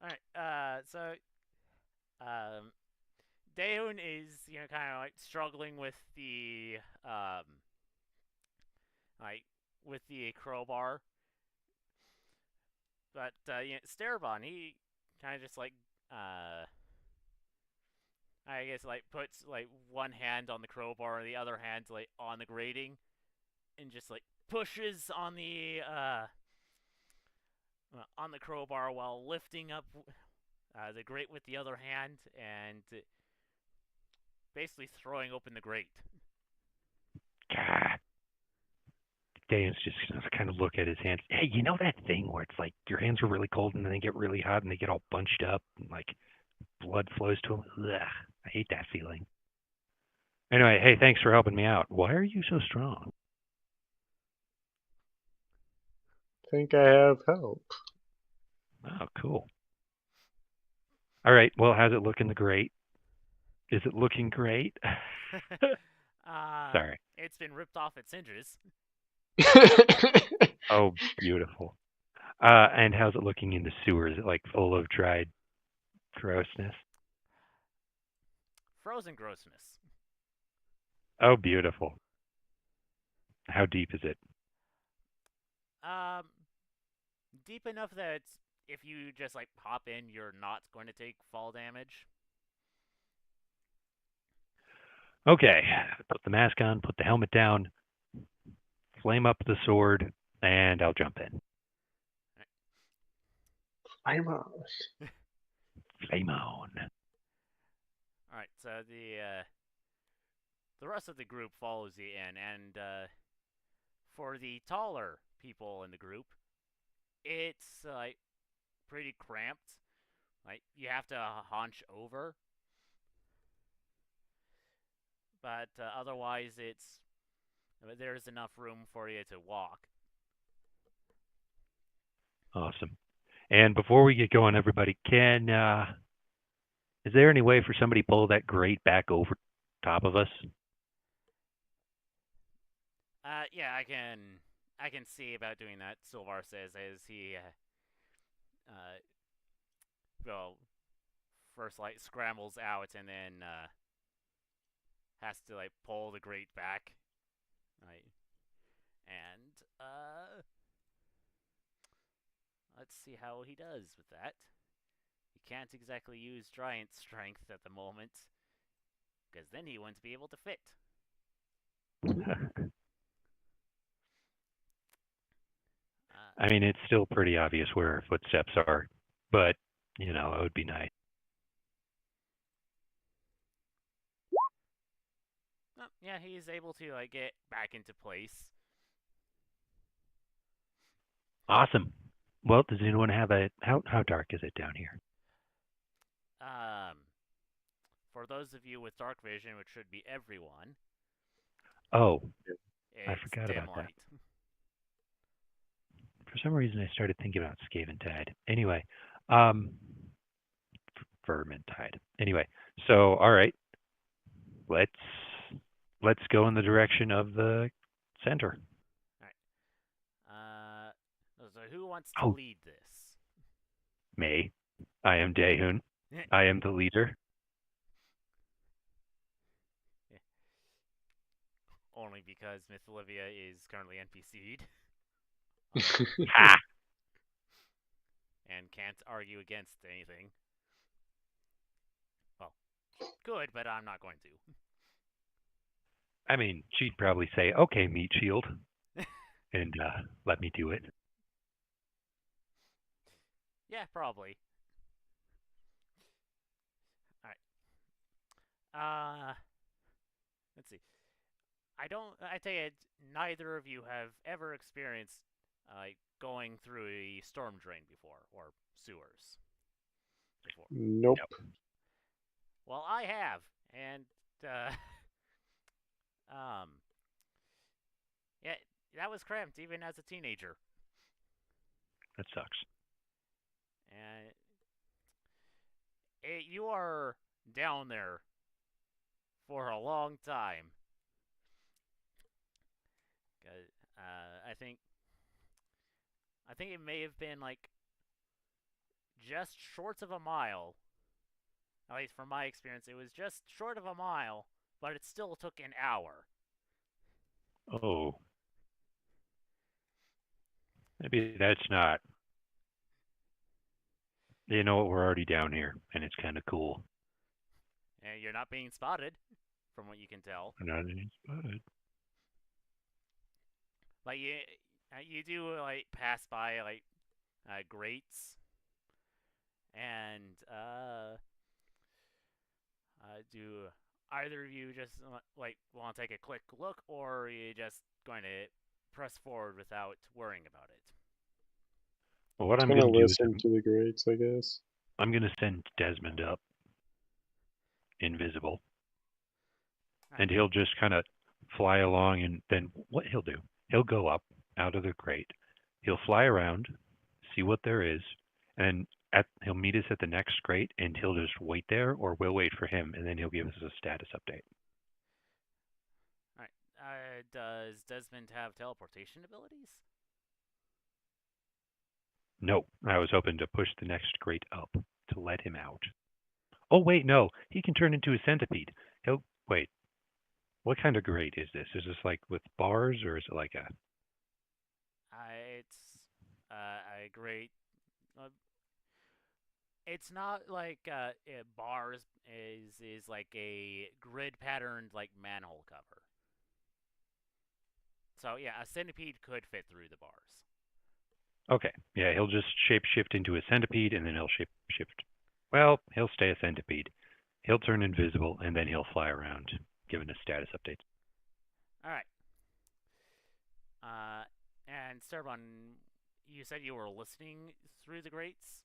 All right. So um, Daeun is kind of struggling with the like with the crowbar, but Sterban kind of just like uh I guess like puts like one hand on the crowbar and the other hand like on the grating and just like pushes on the crowbar while lifting up the grate with the other hand and basically throwing open the grate. God. Dan's just gonna kind of look at his hands. Hey, you know that thing where it's like your hands are really cold and then they get really hot and they get all bunched up and like blood flows to them? Ugh, I hate that feeling. Anyway, hey, thanks for helping me out. Why are you so strong? Think I have help. Oh, cool. All right. Well, how's it looking? The great? Is it looking great? Sorry. It's been ripped off its hinges. Oh, beautiful. And how's it looking in the sewer? Is it like full of dried grossness? Frozen grossness. Oh, beautiful. How deep is it? Um, Deep enough that if you just like hop in, you're not going to take fall damage. Okay. Put the mask on, put the helmet down, flame up the sword, and I'll jump in. I'm on. Flame on. All right, so the rest of the group follows you in, and for the taller people in the group, it's like pretty cramped. Like you have to hunch over, but otherwise there's enough room for you to walk. Awesome. And before we get going, everybody, is there any way for somebody to pull that grate back over top of us? Yeah, I can see about doing that. Silvar says as he well first like scrambles out and then has to like pull the grate back. Right. And let's see how he does with that. He can't exactly use giant strength at the moment, because then he wouldn't be able to fit. I mean, it's still pretty obvious where our footsteps are, but, it would be nice. Yeah, he's able to like get back into place. Awesome. Well, does anyone have how dark is it down here? Um, for those of you with dark vision, which should be everyone, Oh, I it's forgot dim about that. light. For some reason, I started thinking about Skaven Tide. Anyway, um, Vermintide. Anyway, so all right, let's let's go in the direction of the center. All right. So who wants to Oh, lead this? May. I am Dehun. I am the leader. Only because Myth Olivia is currently NPC'd Ha! and can't argue against anything. Well, good, but I'm not going to. I mean, she'd probably say, "Okay, Meat Shield," and let me do it. Yeah, probably. All right. Let's see. I don't. I tell you, neither of you have ever experienced going through a storm drain before or sewers before. Nope. Well, I have, and uh, um, yeah, that was cramped even as a teenager, That sucks. and you are down there for a long time. I think it may have been like just short of a mile. At least from my experience, it was just short of a mile, but it still took an hour. Oh, maybe that's not You know what? We're already down here, and it's kind of cool. And you're not being spotted, from what you can tell. Not any spotted. Like you do like pass by like grates, and do either of you just like want to take a quick look, or are you just going to press forward without worrying about it? Well, what Just I'm gonna going to do is listen to the greats, I guess. I'm going to send Desmond up, invisible, All right. and he'll just kind of fly along. And then what he'll do, he'll go up out of the crate. He'll fly around, see what there is, and he'll meet us at the next crate, and he'll just wait there, or we'll wait for him, and then he'll give us a status update. All right. Does Desmond have teleportation abilities? No, I was hoping to push the next crate up to let him out. Oh wait, no, he can turn into a centipede. He'll wait. What kind of grate is this? Is this like with bars, or is it like a? It's a great. Uh, it's not like bars is like a grid patterned like manhole cover. So yeah, a centipede could fit through the bars. Okay, yeah, he'll just shape shift into a centipede, and then he'll shape shift. Well, he'll stay a centipede. He'll turn invisible, and then he'll fly around, giving us status updates. All right. Uh, and Sterbon, you said you were listening through the grates.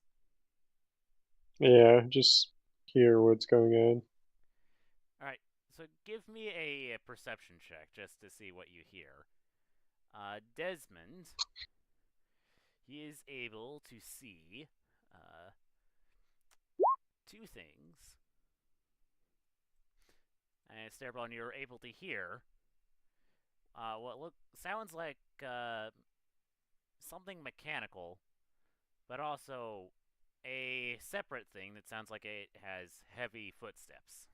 Yeah, just hear what's going on. All right. So give me a perception check just to see what you hear. Desmond, he is able to see uh, two things. And Sterbon, you're able to hear what look sounds like something mechanical, but also a separate thing that sounds like it has heavy footsteps.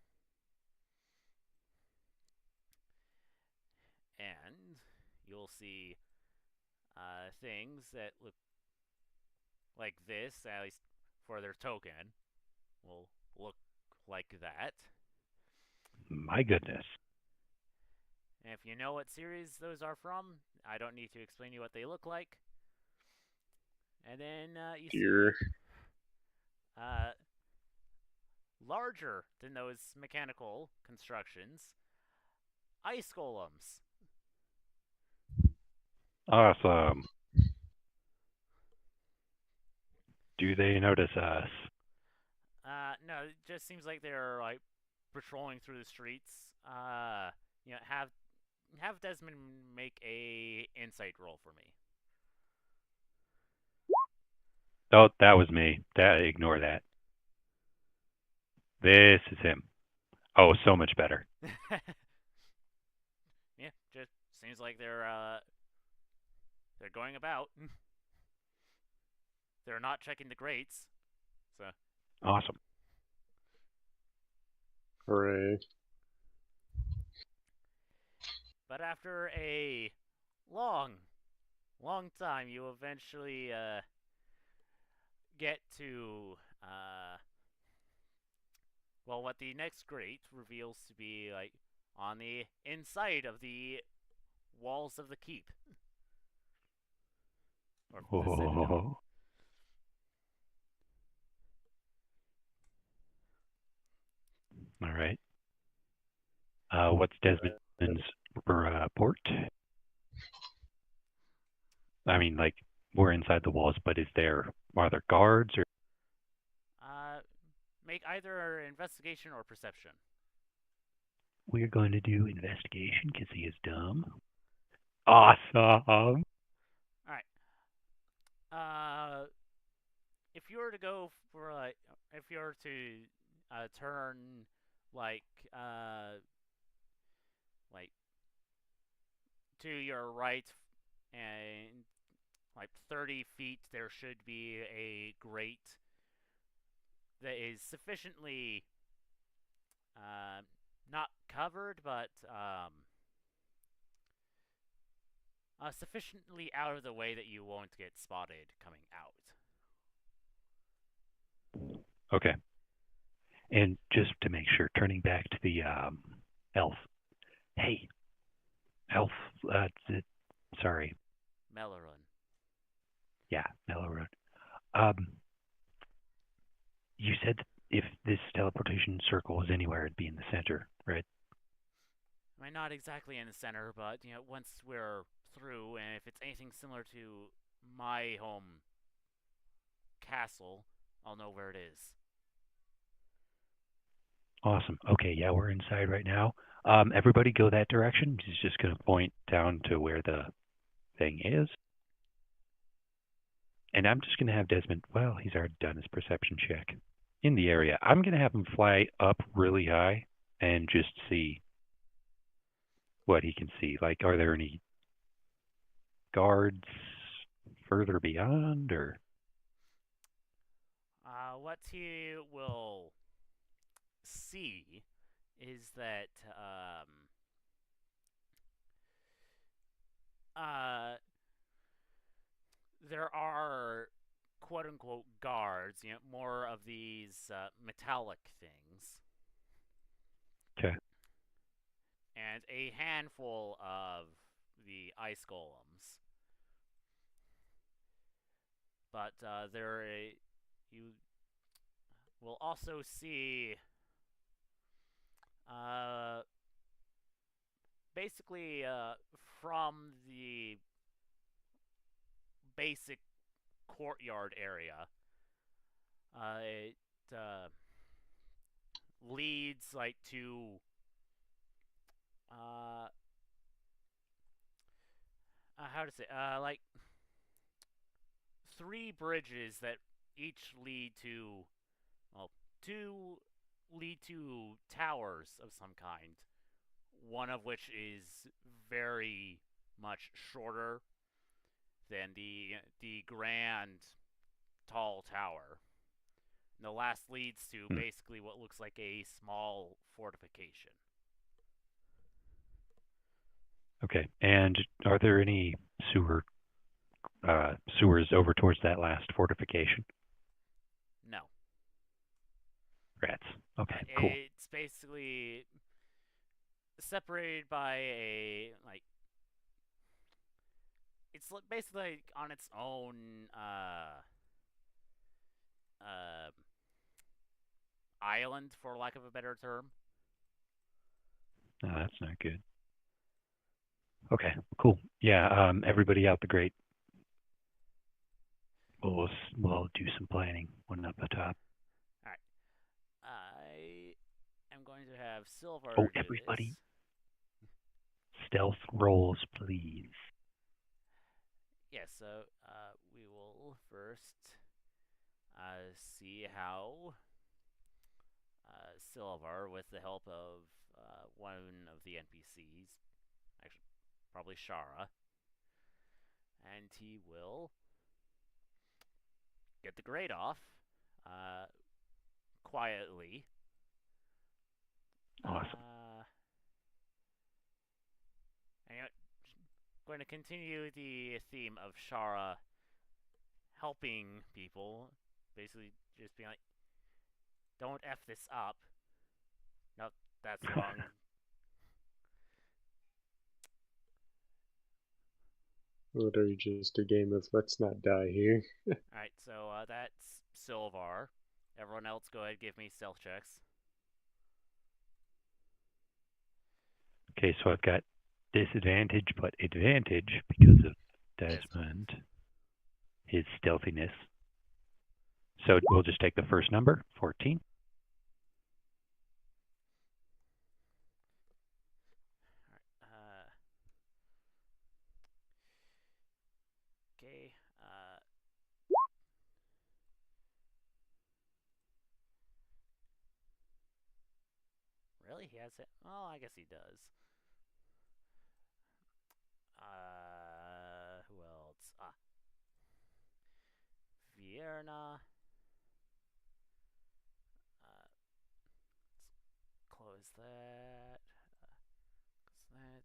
And you'll see things that look like this, at least for their token, will look like that. My goodness. And if you know what series those are from, I don't need to explain to you what they look like. And then you Dear. see uh, larger than those mechanical constructions, ice golems. Awesome. Do they notice us? No, it just seems like they're like patrolling through the streets. Have Desmond make a insight roll for me. Oh, that was me. Ignore that. This is him. Oh, so much better. Yeah, just seems like they're going about. They're not checking the grates. So, Awesome. Hooray. but after a long, long time, you eventually get to what the next grate reveals to be like on the inside of the walls of the keep or the citadel. Oh, all right. What's Desmond's report? I mean, like, we're inside the walls, but are there guards, or Uh, make either investigation or perception. we're going to do investigation because he is dumb? Awesome. All right. If you were to go for like, if you were to turn like uh like to your right and like 30 feet, there should be a grate that is sufficiently uh, not covered, but sufficiently out of the way that you won't get spotted coming out. Okay. And just to make sure, turning back to the elf. Hey, elf. Sorry. Melorun. Yeah, Mellow Road. Um, you said if this teleportation circle was anywhere, it'd be in the center, right? I mean, not exactly in the center, but once we're through, and if it's anything similar to my home castle, I'll know where it is. Awesome. Okay, yeah, we're inside right now. Everybody go that direction. He's just going to point down to where the thing is. And I'm just going to have Desmond, well, he's already done his perception check in the area. I'm going to have him fly up really high and just see what he can see. Like, are there any guards further beyond, or What he will see is that uh, there are quote unquote guards, more of these metallic things, okay? and a handful of the ice golems. But you will also see uh, basically from the basic courtyard area. It leads like to uh, how to say like three bridges that each lead to, well, two lead to towers of some kind. One of which is very much shorter than the grand tall tower. And the last leads to Hmm. basically what looks like a small fortification. Okay. And are there any sewer sewers over towards that last fortification? No, Rats. Okay, cool. it's basically separated by a like it's basically like on its own uh, island, for lack of a better term. No, that's not good. Okay, cool. Yeah, everybody out the grate. We'll do some planning one up the top. All right, I am going to have Oh, Silver do everybody, this. stealth rolls, please. Yes, so we will first see how Silver, with the help of one of the NPCs, actually probably Shara, and he will get the grade off uh, quietly. Awesome. Uh, and going to continue the theme of Shara helping people, basically just being like, "Don't f this up." No, that's wrong. Literally just a game of let's not die here. All right, so that's Silvar. Everyone else, go ahead, give me stealth checks. Okay, so I've got disadvantage but advantage because of Desmond. Desmond, his stealthiness. So we'll just take the first number, 14. All right. Okay. Really? He has it? Well, I guess he does. Who else? Vierna. Let's close that. Close that.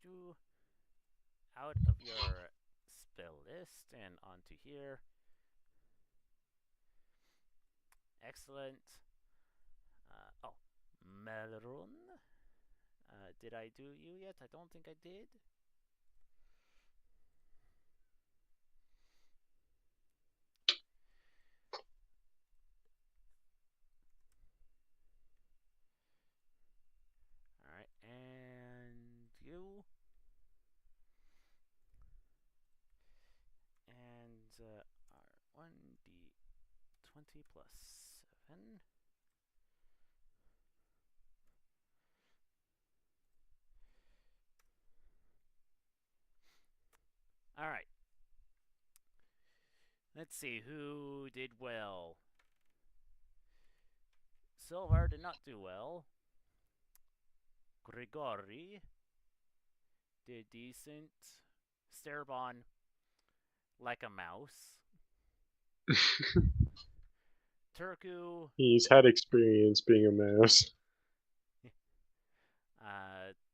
you out of your spell list and onto here. Excellent. Oh, Melron. Did I do you yet? I don't think I did. Alright, and you. And our 1d20 plus 7. Alright. Let's see who did well. Silvar did not do well. Grigori did decent. Sterbon, like a mouse. Turku, He's had experience being a mouse.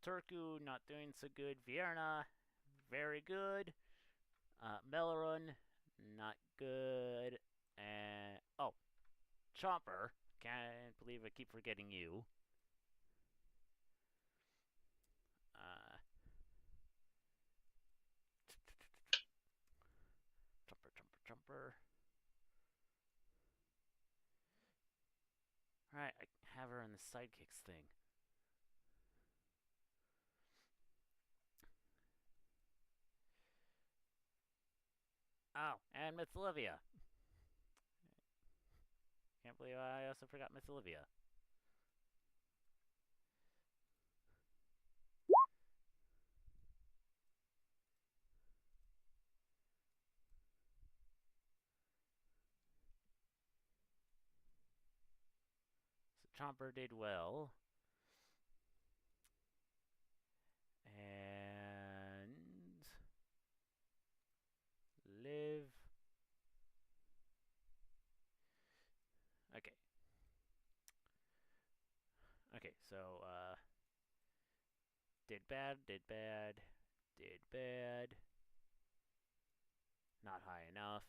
Turku not doing so good. Vierna, very good. Melorun, not good. And oh, Chomper, can't believe I keep forgetting you. Jumper. Alright, I have her in the sidekicks thing. Oh, and Miss Olivia. Can't believe I also forgot Miss Olivia. So Chomper did well. And Liv. Okay. Okay, so did bad, did bad, did bad. Not high enough.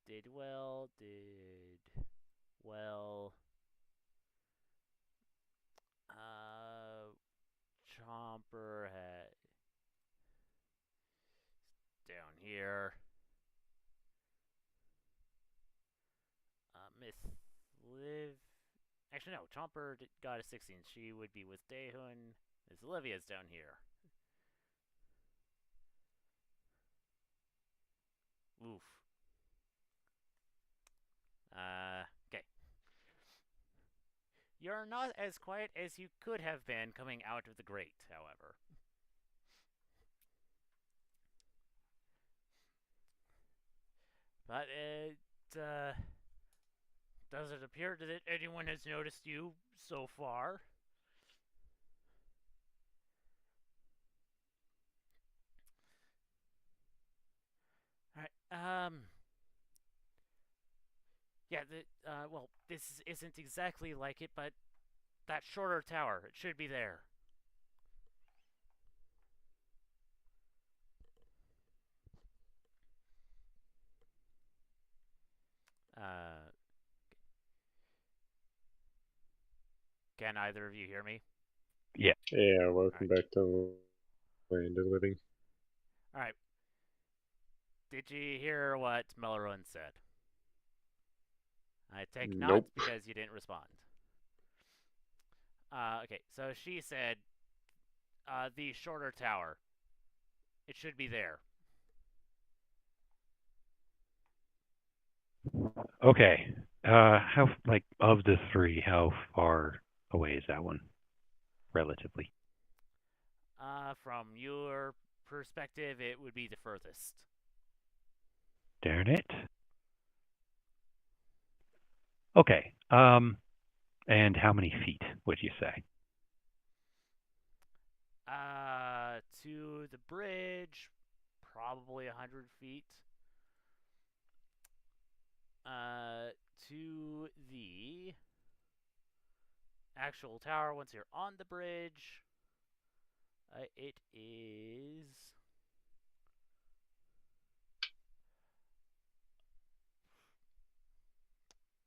Did well, did well. Chomper had down here. Miss Liv. Actually, no. Chomper got a 16. She would be with Dehun. Miss Olivia's down here. Oof. Okay. You're not as quiet as you could have been coming out of the grate, however. But it doesn't appear that anyone has noticed you so far. Alright, yeah, well, this isn't exactly like it, but that shorter tower, it should be there. Can either of you hear me? Yeah. Yeah, welcome back to Land of Living. Alright. Did you hear what Melorun said? I take Nope. not because you didn't respond. Okay, so she said, the shorter tower. It should be there. Okay. How like of the three, how far away is that one, relatively? From your perspective, it would be the furthest. Darn it. Okay. And how many feet would you say? To the bridge, probably 100 feet. To the actual tower once you're on the bridge. It is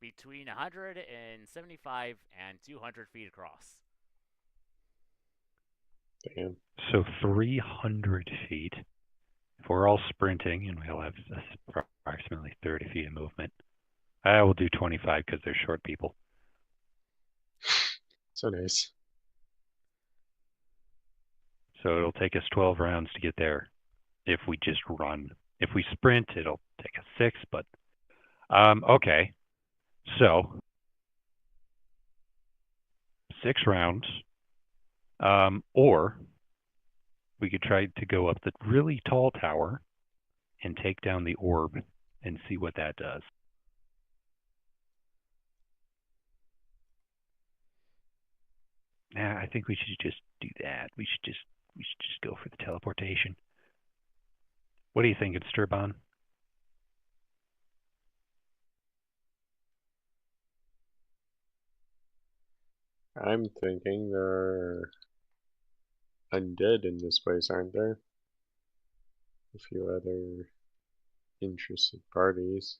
between 175 and 200 feet across. Damn. So 300 feet. If we're all sprinting and we'll have approximately 30 feet of movement, I will do 25 because they're short people. So nice. So it'll take us 12 rounds to get there if we just run. If we sprint, it'll take us 6, but okay. So 6 rounds, or we could try to go up the really tall tower and take down the orb and see what that does. Nah, I think we should just do that. We should just go for the teleportation. What do you think, Sturban? I'm thinking there are undead in this place, aren't there? A few other interested parties.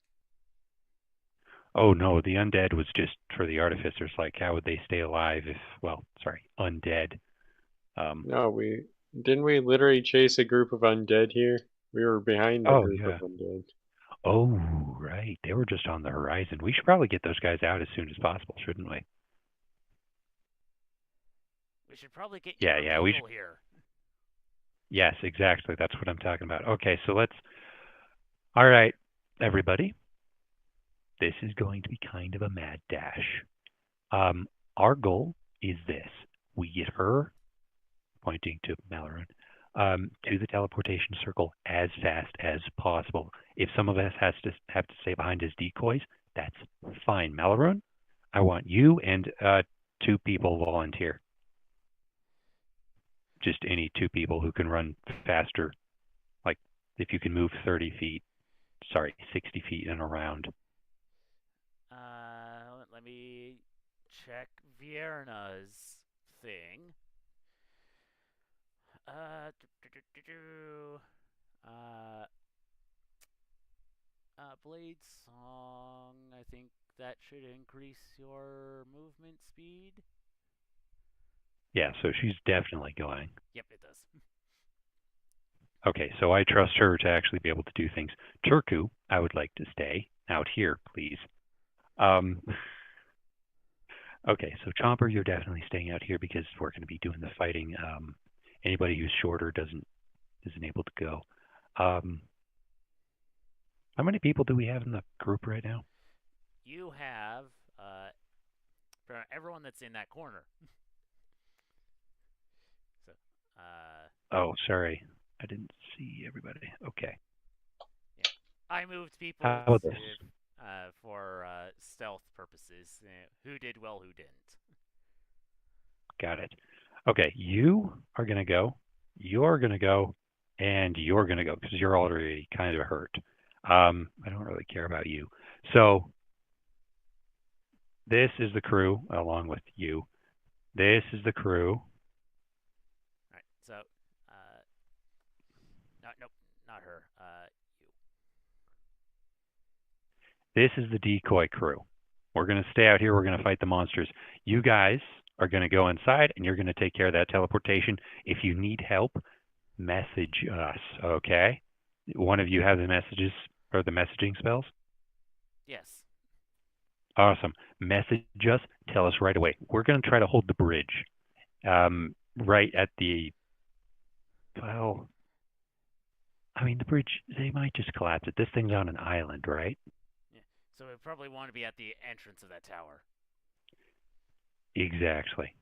Oh no, the undead was just for the artificers. Like, how would they stay alive if? Well, sorry, undead. No, didn't we literally chase a group of undead here? We were behind a Oh group of yeah. undead. Oh right, they were just on the horizon. We should probably get those guys out as soon as possible, shouldn't we? We should probably get Yeah, your yeah, we should. people here. Yes, exactly. That's what I'm talking about. Okay, so let's. All right, everybody. This is going to be kind of a mad dash. Our goal is this: we get her, pointing to Malaron, to the teleportation circle as fast as possible. If some of us have to stay behind as decoys, that's fine. Malaron, I want you and 2 people volunteer. Just any 2 people who can run faster. Like if you can move 30 feet, sorry, 60 feet in a round. Let me check Vierna's thing. Uh, Blade Song. I think that should increase your movement speed. Yeah, so she's definitely going. Yep, it does. Okay, so I trust her to actually be able to do things. Turku, I would like to stay out here, please. Okay, so Chomper, you're definitely staying out here because we're going to be doing the fighting. Anybody who's shorter isn't able to go. How many people do we have in the group right now? You have for everyone that's in that corner. So, Oh, sorry, I didn't see everybody. Okay. yeah, I moved people How about this? for stealth purposes. Who did well, who didn't. Got it. Okay, you are going to go. You're going to go, and you're going to go because you're already kind of hurt. I don't really care about you. So this is the crew along with you. This is the crew. All right. So, nope, not her. You. This is the decoy crew. We're going to stay out here. We're going to fight the monsters. You guys are going to go inside, and you're going to take care of that teleportation. If you need help, message us, okay? One of you have the messages or the messaging spells? Yes. Awesome. Message us. Tell us right away. We're going to try to hold the bridge right at the, well, I mean, the bridge, they might just collapse it. This thing's on an island, right? Yeah. So we probably want to be at the entrance of that tower. Exactly.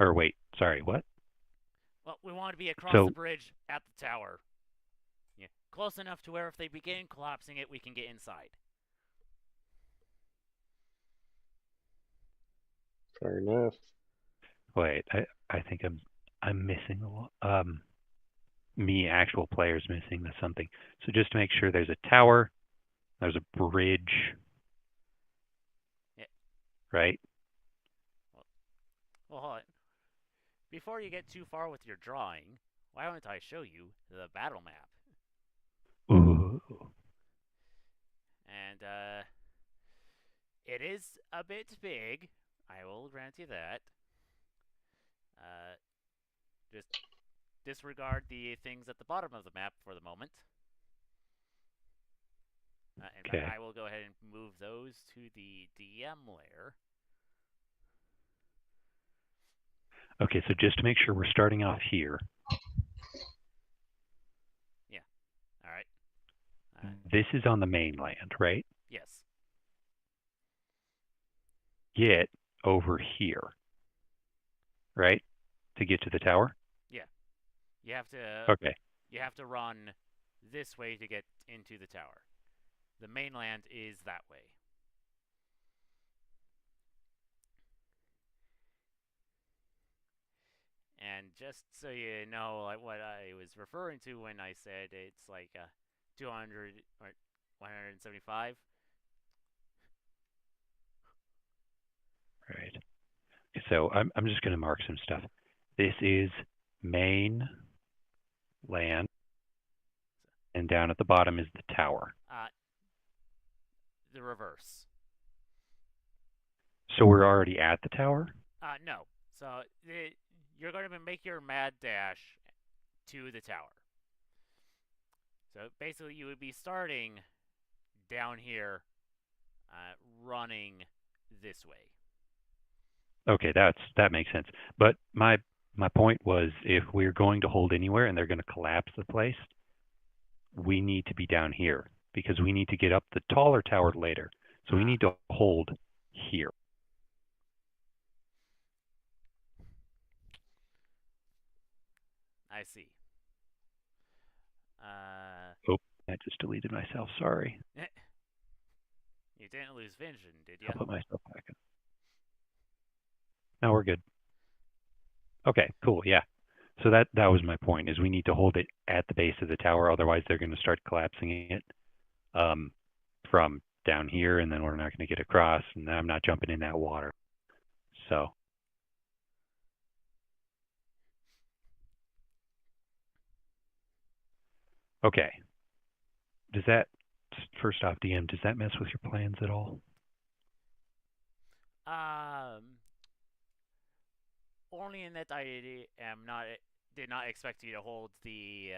Or wait, sorry, what? Well, we want to be across So, the bridge at the tower. Yeah. Close enough to where if they begin collapsing it, we can get inside. Fair enough. wait, I think I'm missing a lot. Me, actual players, missing something. So just to make sure, there's a tower, there's a bridge, Yeah. right? Well, hold on. Before you get too far with your drawing, why don't I show you the battle map? Ooh. And it is a bit big. I will grant you that. Uh, just disregard the things at the bottom of the map for the moment. In fact, Okay. I will go ahead and move those to the DM layer. Okay, so just to make sure we're starting off here. Yeah. All right. This is on the mainland, right? Yes. Get over here, right? To get to the tower? Yeah. You have to Okay. you have to run this way to get into the tower. The mainland is that way. And just so you know, like what I was referring to when I said it's like 200 or 175. Right. So I'm just going to mark some stuff. This is main land, and down at the bottom is the tower. The reverse. So we're already at the tower? No. So you're going to make your mad dash to the tower. So basically, you would be starting down here, running this way. Okay, that makes sense. But my point was, if we're going to hold anywhere and they're going to collapse the place, we need to be down here because we need to get up the taller tower later. So we need to hold here. I see. Oh, I just deleted myself. Sorry. You didn't lose vision, did you? I'll put myself back in. Now we're good. Okay, cool. Yeah. So that was my point, is we need to hold it at the base of the tower, otherwise they're going to start collapsing it from down here, and then we're not going to get across, and I'm not jumping in that water. So okay. Does that, first off, DM, does that mess with your plans at all? Only in that I did not expect you to hold the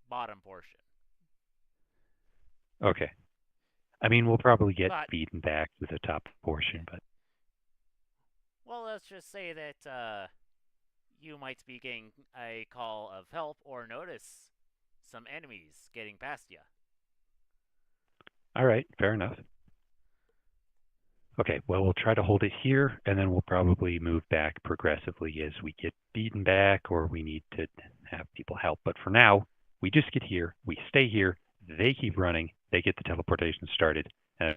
bottom portion. Okay. I mean, we'll probably get But beaten back with the top portion, yeah. but Well, let's just say that you might be getting a call of help or notice some enemies getting past you. all right, fair enough. Okay, well, we'll try to hold it here, and then we'll probably move back progressively as we get beaten back or we need to have people help. But for now, we just get here, we stay here, they keep running, they get the teleportation started, and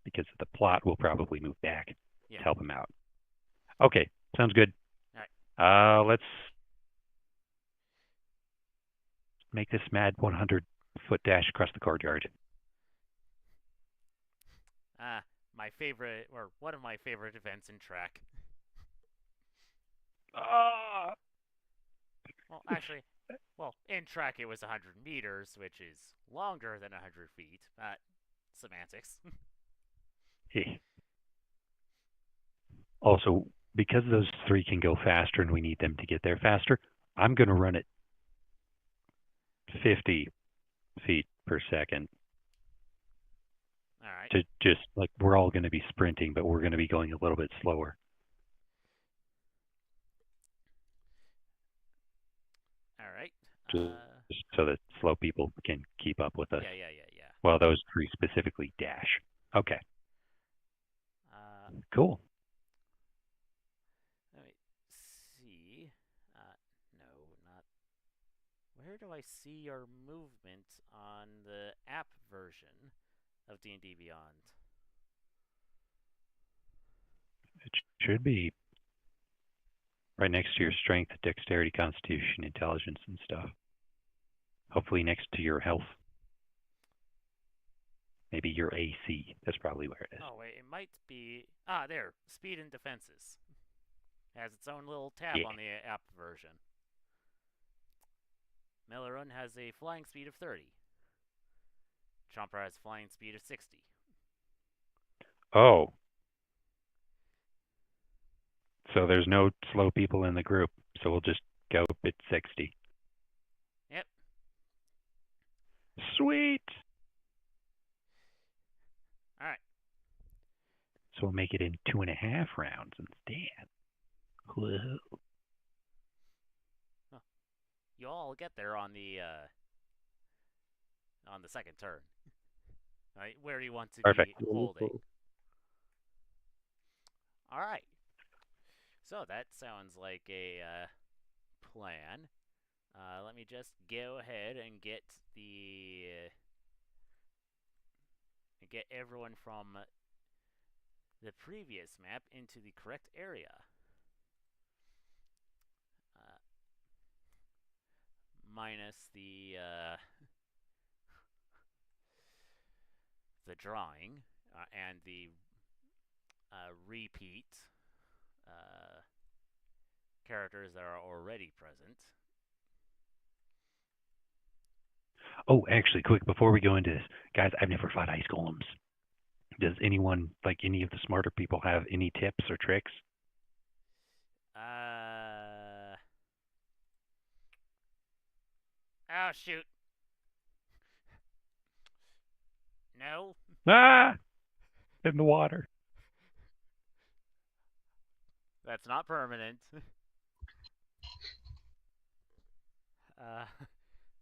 because of the plot, we'll probably move back to help them out. Okay, sounds good. All right. Let's make this mad 100-foot dash across the courtyard. My favorite, or one of my favorite events in track. Well, actually, in track it was 100 meters, which is longer than 100 feet. Semantics. Also, because those three can go faster and we need them to get there faster, I'm going to run it 50 feet per second. All right. To just, like, we're all going to be sprinting, but we're going to be going a little bit slower. All right. Just so that slow people can keep up with us. Yeah. While those three specifically dash. Okay. Cool. Let me see. No, not. Where do I see your movement on the app version of D&D Beyond? It should be right next to your strength, dexterity, constitution, intelligence, and stuff. Hopefully next to your health. Maybe your AC. That's probably where it is. Oh, wait. It might be. There. Speed and defenses. It has its own little tab Yeah. on the app version. Millerun has a flying speed of 30. Chomper has a flying speed of 60. Oh, so there's no slow people in the group. So we'll just go at 60. Yep. Sweet. All right. So we'll make it in 2.5 rounds instead. Whoa. Well, you all get there on the second turn. Right, where do you want to Perfect. be holding? Wonderful. All right. So that sounds like a plan. Let me just go ahead and get everyone from the previous map into the correct area. Minus the drawing and the repeat characters that are already present. Oh, actually, quick, before we go into this, guys, I've never fought ice golems. Does anyone, like any of the smarter people, have any tips or tricks? Oh, shoot. No? Ah! In the water. That's not permanent.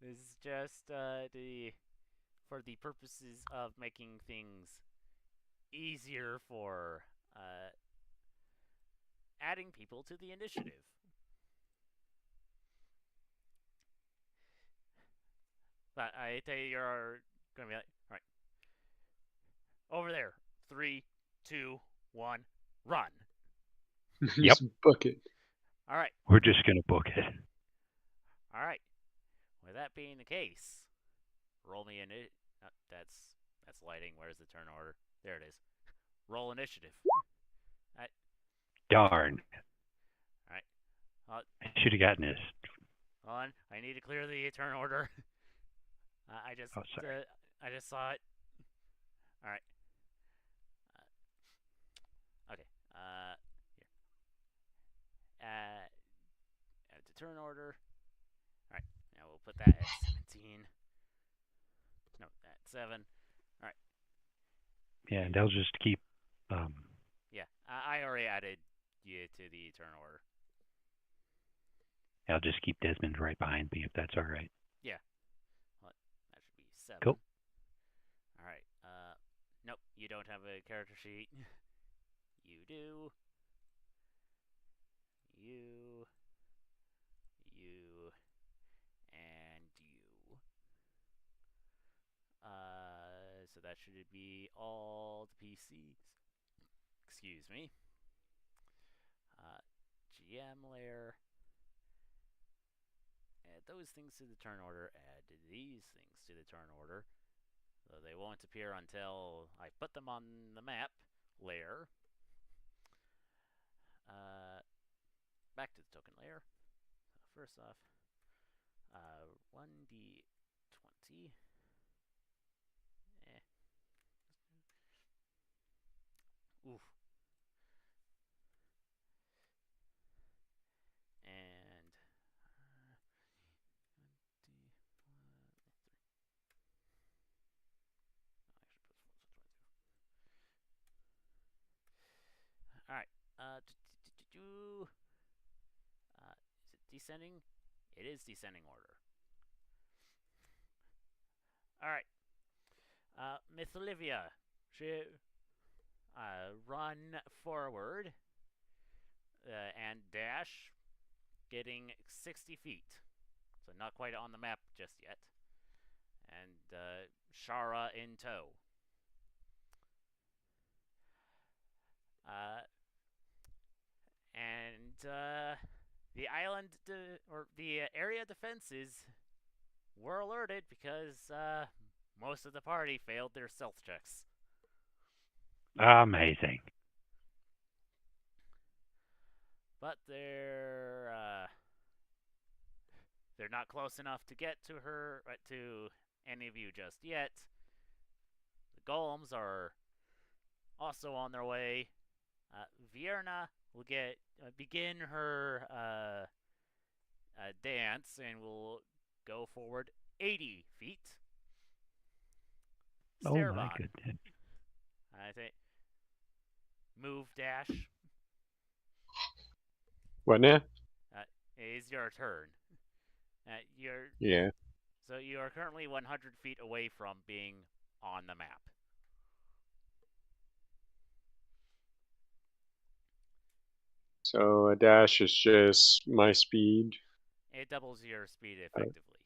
This is just for the purposes of making things easier for adding people to the initiative. But I tell you, you're gonna be like, all right, over there, 3, 2, 1, run. Yep. Just book it. All right, We're just going to book it. all right. With that being the case, roll me in it. That's lighting. Where's the turn order? There it is. Roll initiative. Darn. All right. I should have gotten this. Hold on. I need to clear the turn order. I just saw it. All right. Okay. Here. Add to turn order. All right. Now we'll put that at 17. No, at 7. All right. Yeah, and they'll just keep. Yeah, I already added you to the turn order. I'll just keep Desmond right behind me if that's all right. Yeah. Well, that should be 7. Cool. All right. Nope, you don't have a character sheet. You do. You, and you. So that should be all the PCs. Excuse me. GM layer. Add those things to the turn order. Add these things to the turn order. So they won't appear until I put them on the map layer. Back to the token layer. First off, 1d20. Oof. And all right. Is it descending? It is descending order. All right. Miss Olivia, she run forward and dash, getting 60 feet. So not quite on the map just yet. And Shara in tow. And the island or the area defenses were alerted because most of the party failed their stealth checks. Amazing. but they're not close enough to get to her to any of you just yet. The golems are also on their way. Vierna will begin her dance and will go forward 80 feet. Oh my Stervon, goodness. I think move dash What now? is your turn. You're Yeah. so you are currently 100 feet away from being on the map. So a dash is just my speed. It doubles your speed Uh, effectively.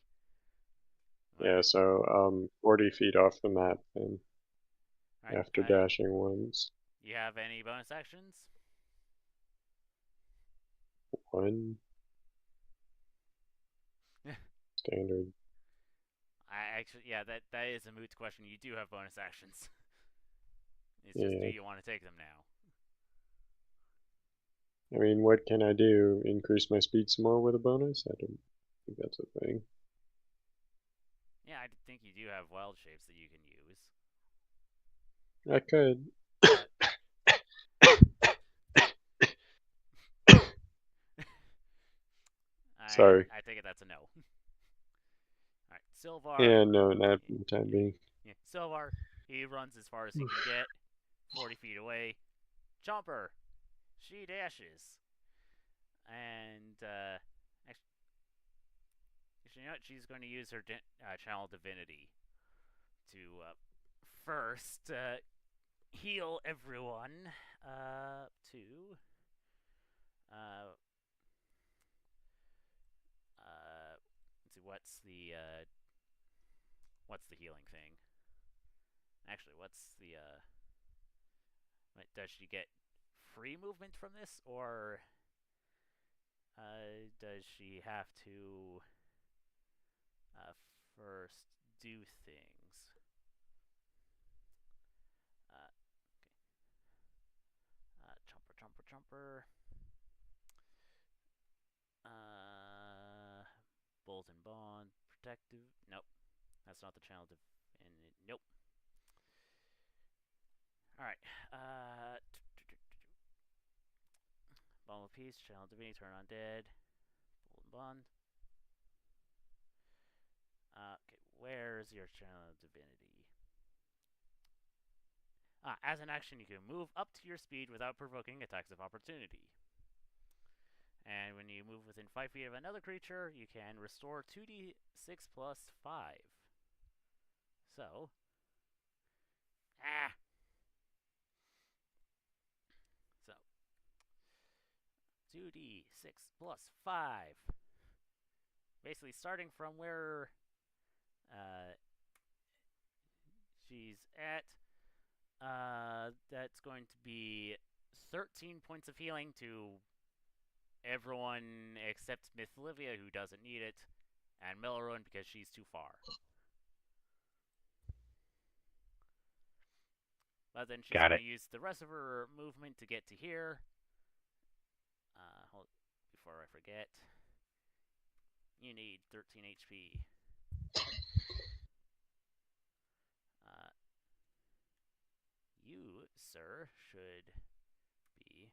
yeah, so 40 feet off the map then All right. after dashing once. You have any bonus actions? One standard. That is a moot question. You do have bonus actions. It's just, do Yeah. you want to take them now? I mean, what can I do? Increase my speed some more with a bonus? I don't think that's a thing. Yeah, I think you do have wild shapes that you can use. I could. Sorry. I take it that's a no. Alright, Silvar. Yeah, no, not for the time being. Yeah, Silvar, he runs as far as he can get, 40 feet away. Chomper, she dashes. And, actually, you know what? She's going to use her channel divinity to first heal everyone. To uh, let's see, what's the healing thing? Actually, what's the does she get free movement from this, or does she have to first do things? Chomper. Bolt and Bond, protective. Nope, that's not the channel. Nope. All right. Bomb of Peace, channel divinity, turn on dead. Bolt and Bond. Okay, where's your channel divinity? As an action, you can move up to your speed without provoking attacks of opportunity. And when you move within 5 feet of another creature, you can restore 2d6 plus 5. So, so 2d6 plus 5. Basically, starting from where she's at, that's going to be 13 points of healing to everyone except Miss Olivia, who doesn't need it, and Melrowan because she's too far. But then she's going to use the rest of her movement to get to here. Before I forget, you need 13 HP. You, sir, should be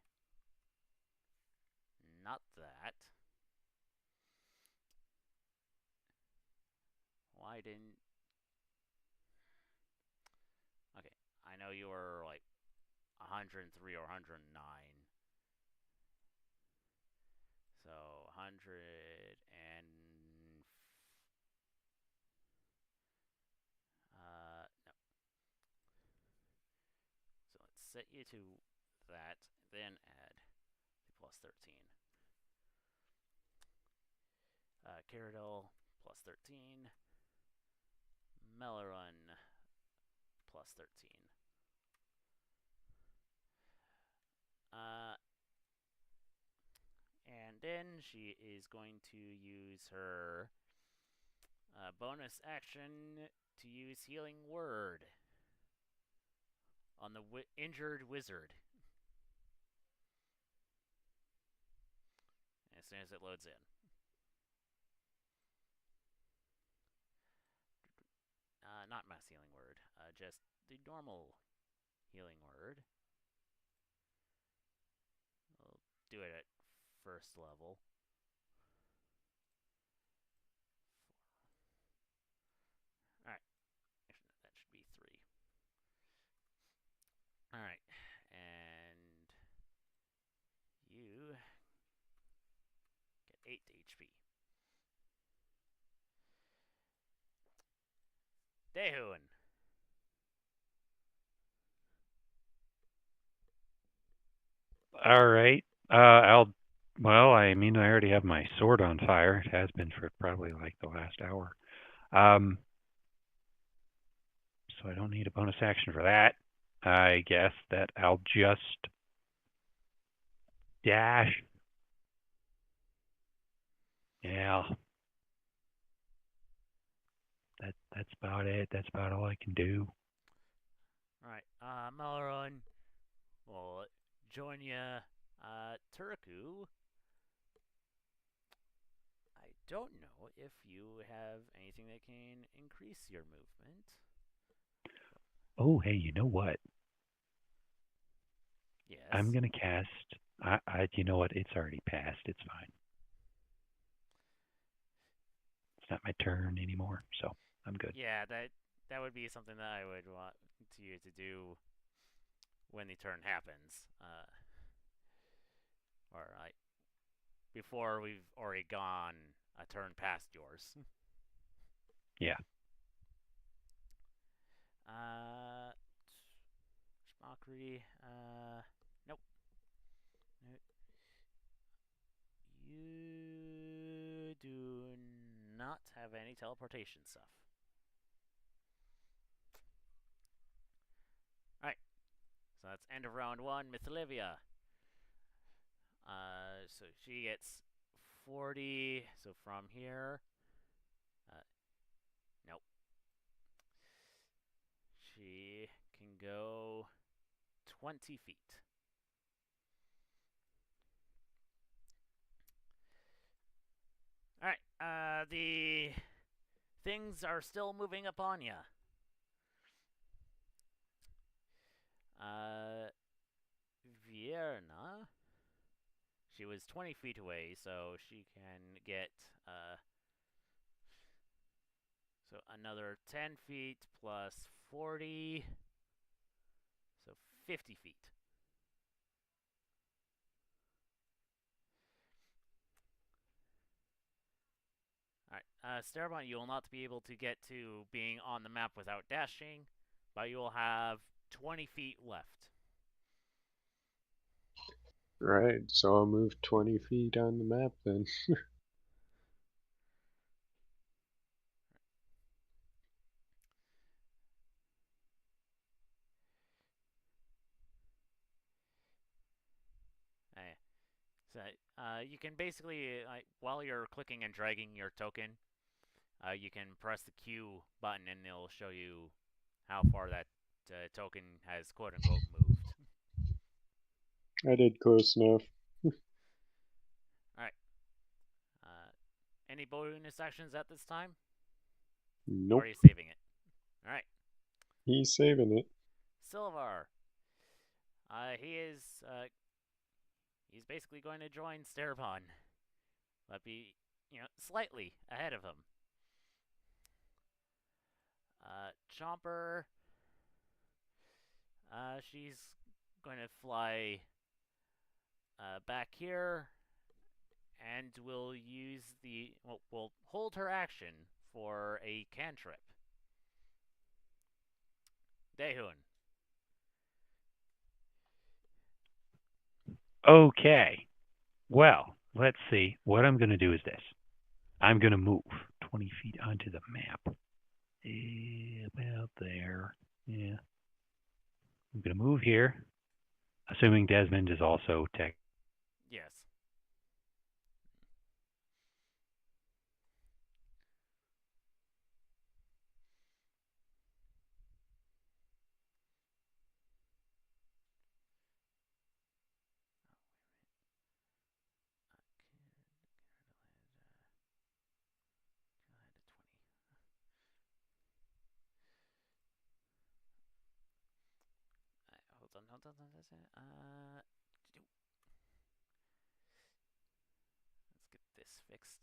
not that. Why didn't... Okay, I know you were like 103 or 109. So 100 and no. So let's set you to that, then add the plus 13. Caradol plus 13. Melorun plus 13. And then she is going to use her bonus action to use Healing Word on the injured wizard. as soon as it loads in. Not mass healing word, just the normal healing word. We'll do it at first level. Alright, that should be 3. Alright, and you get 8 HP. Daehun. All right. I'll. Well, I mean, I already have my sword on fire. It has been for probably like the last hour. Um, so I don't need a bonus action for that. I guess that I'll just dash. Yeah, that's about it. That's about all I can do. Alright, Melron will join you. Turaku, I don't know if you have anything that can increase your movement. Oh, hey, you know what? I'm Yes. gonna cast. You know what? It's already passed. It's fine. It's not my turn anymore, so I'm good. Yeah, that would be something that I would want you to do when the turn happens. Or like before we've already gone a turn past yours. Yeah. Schmockery. Nope. You do not have any teleportation stuff. Alright, so that's end of round 1. Miss Olivia. So she gets 40. So from here, uh, nope. She can go 20 feet. Alright, the things are still moving upon you. Vierna. She was 20 feet away, so she can get, so another 10 feet plus 40, so 50 feet. Alright, Starabont, you will not be able to get to being on the map without dashing, but you will have 20 feet left. Right, so I'll move 20 feet on the map then. So, you can basically, while you're clicking and dragging your token, you can press the Q button and it'll show you how far that token has quote unquote moved. I did close enough. Alright. Any bonus actions at this time? Or are Nope, you saving it? Alright. he's saving it. Silvar. He is, he's basically going to join Starabon. But be, slightly ahead of him. Chomper. She's going to fly back here and will use will hold her action for a cantrip. Daehun. Okay. Well, let's see. What I'm gonna do is this. I'm gonna move 20 feet onto the map. About there. Yeah. I'm gonna move here, assuming Desmond is also tech. Yes. let's get this fixed.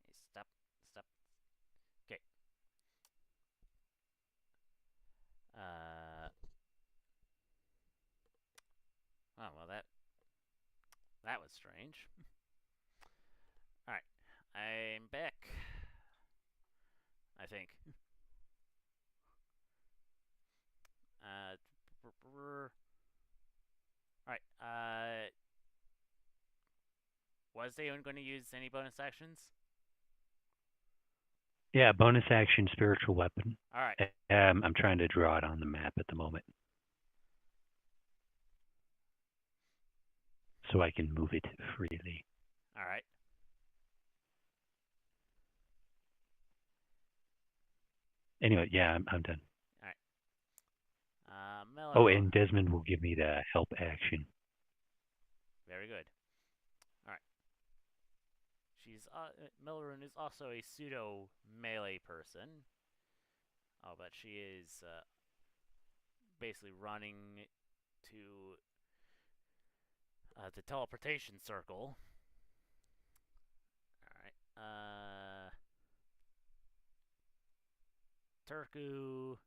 Hey, stop, stop. Okay. Oh well, that was strange. All right, I'm back. I think. Uh, all right. Was anyone going to use any bonus actions? Yeah, bonus action, spiritual weapon. All right. I'm trying to draw it on the map at the moment, so I can move it freely. All right. Anyway, yeah, I'm done. All right. Mellow. Oh, and Desmond will give me the help action. Very good. All right. Melrun is also a pseudo melee person. Oh, but she is basically running to the teleportation circle. All right. Turku.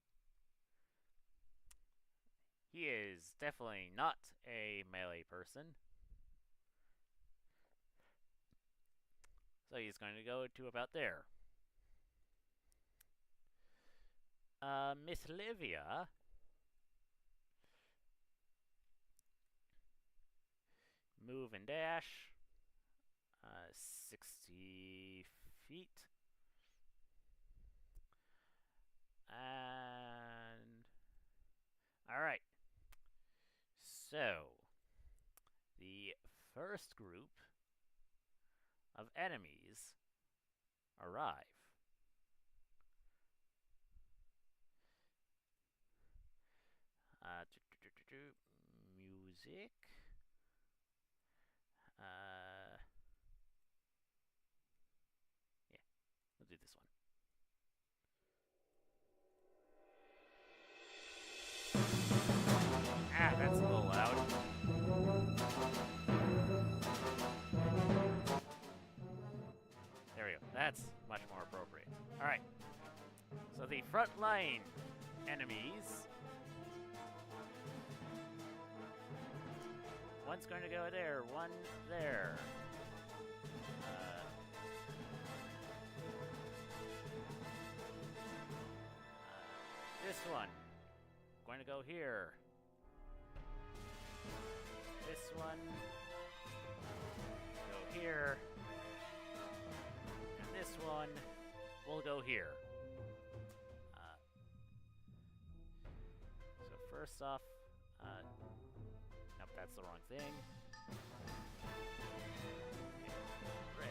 He is definitely not a melee person. So he's going to go to about there. Miss Livia. Move and dash. 60 feet. And. Alright. So. The first group of enemies arrive. Music. Yeah, we'll do this one. Ah, that's a little loud. There we go. That's much more appropriate. Alright. So the front line enemies. One's going to go there, one there. This one. Going to go here. This one. Go here. And this one will go here. So first off, nope, that's the wrong thing. Red.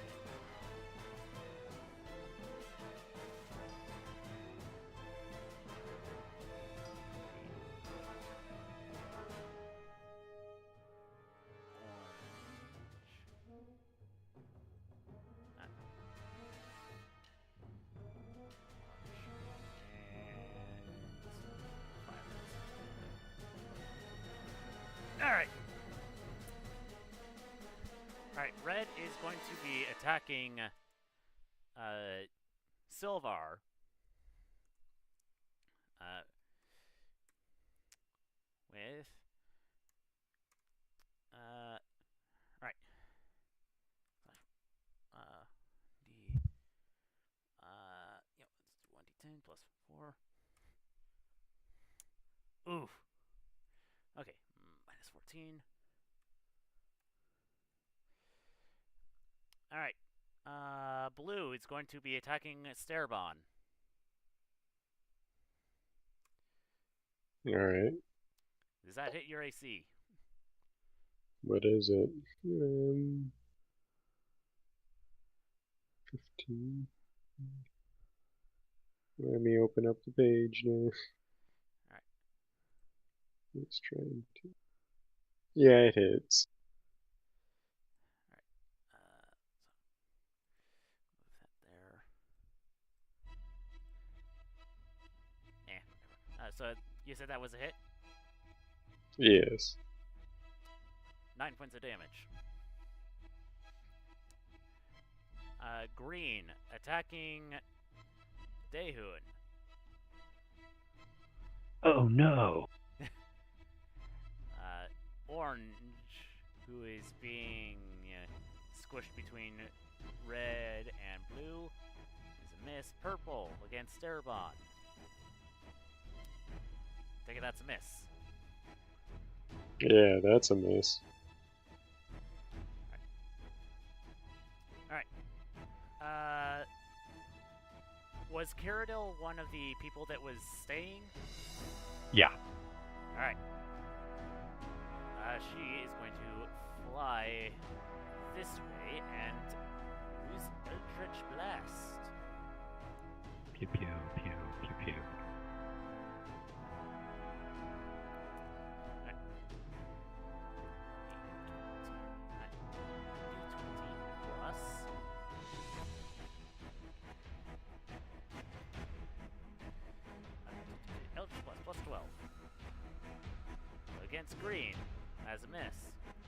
Alright. Alright, red is going to be attacking Silvar. With right. Let's do 1d10 plus 4. Oof. Okay, minus 14. Alright. Blue is going to be attacking Sterbon. Alright. Does that hit your AC? What is it? 15. Let me open up the page now. Alright. It's trying to. Yeah, it hits. Alright. So move that there. So you said that was a hit? Yes. 9 points of damage. Green, attacking Dehun. Oh no. Orange, who is being squished between red and blue, is a miss. Purple against Sterbon. Take it that's a miss. Yeah, that's a miss. Alright. Was Caradil one of the people that was staying? Yeah. Alright. She is going to fly this way and use Eldritch Blast. Pew pew pew pew pew. Eldritch Blast plus 12. Against green, has a miss.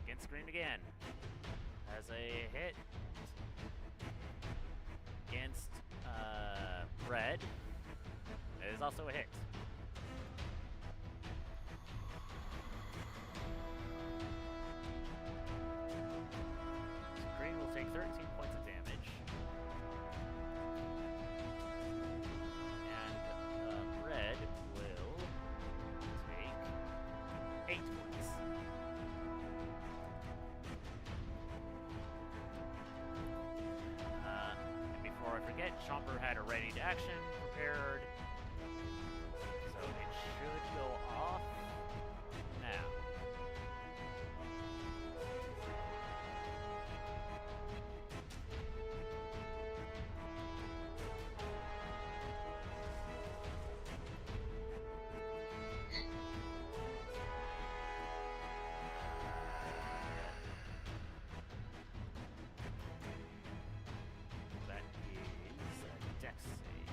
Against green again, has a hit. Against red, it is also a hit. Green will take 13 points of damage. And red will take 8 points. And before I forget, Chomper had a ready to action prepared. So it should go off now. That is a dex save.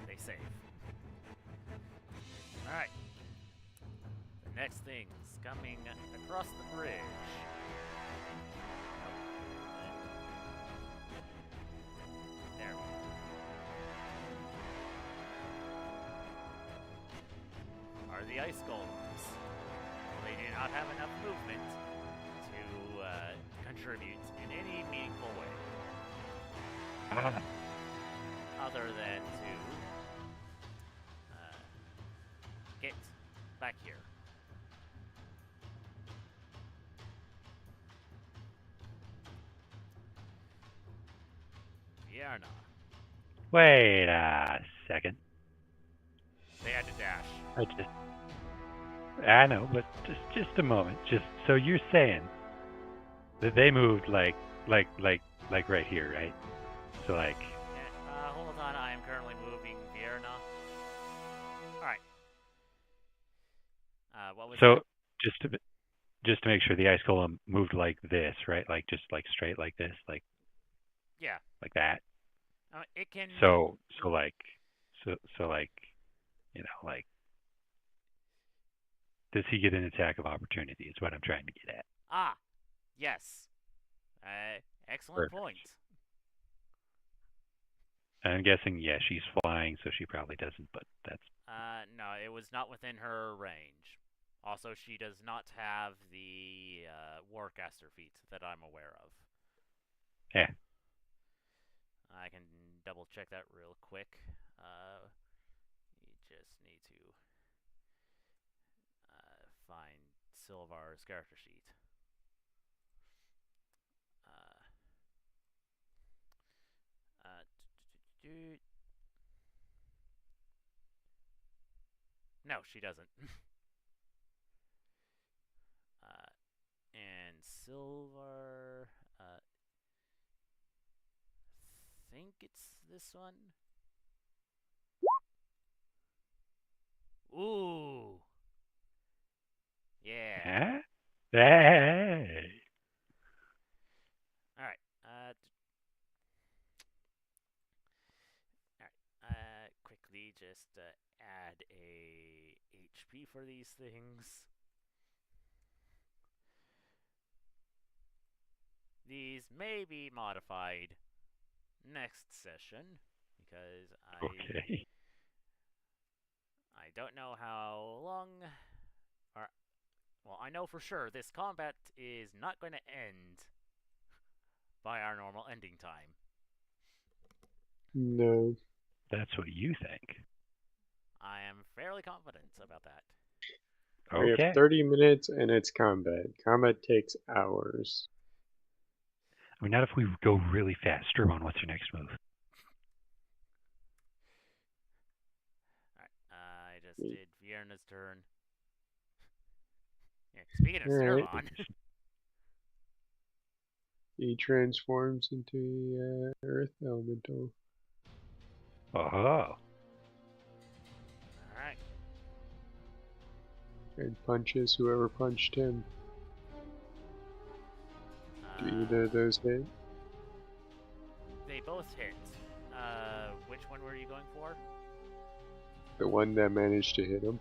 They save. Alright. The next thing's coming across the bridge. There we go. Are the ice golems. Well, they do not have enough movement to contribute in any meaningful way. Ah. Other than to get back here. Vierna. Wait a second. They had to dash. I know, but just a moment. Just so you're saying that they moved like right here, right? So like. Hold on, I am currently moving Vierna. Alright. What was So that? just to make sure the ice golem moved like this, right? Like just like straight like this, like Yeah. like that. It can. So like like does he get an attack of opportunity? Is what I'm trying to get at. Ah, yes. Excellent Perfect. point. I'm guessing, yeah, she's flying, so she probably doesn't. But that's No, it was not within her range. Also, she does not have the Warcaster feat that I'm aware of. yeah. I can double check that real quick. You just need to find Silvar's character sheet. No, she doesn't. And Silvar, think it's this one. Ooh. Yeah. Huh? Hey. All right. Quickly just add a HP for these things. These may be modified next session because Okay. I don't know how long or well, I know for sure this combat is not going to end by our normal ending time. No. That's what you think. I am fairly confident about that. We have Okay. 30 minutes and it's combat. Combat takes hours. I mean, not if we go really fast. Sturmon, what's your next move? Alright, I just did Vierna's turn. Yeah, speaking of Alright. Cerbon, He transforms into the Earth Elemental. Oh. alright. And punches whoever punched him. Do either of those hit? They both hit. Which one were you going for? The one that managed to hit him?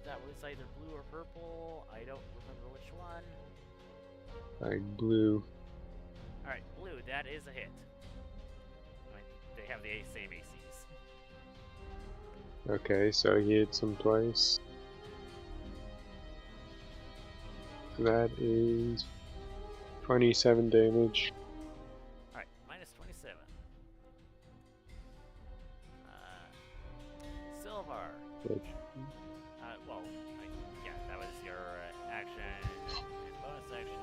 That was either blue or purple. I don't remember which one. Fine, blue. Alright, blue, that is a hit. They have the same ACs. Okay, so he hits him twice. That is 27 damage. Alright, minus 27. Silvar. Which, Well, yeah, that was your action and bonus action.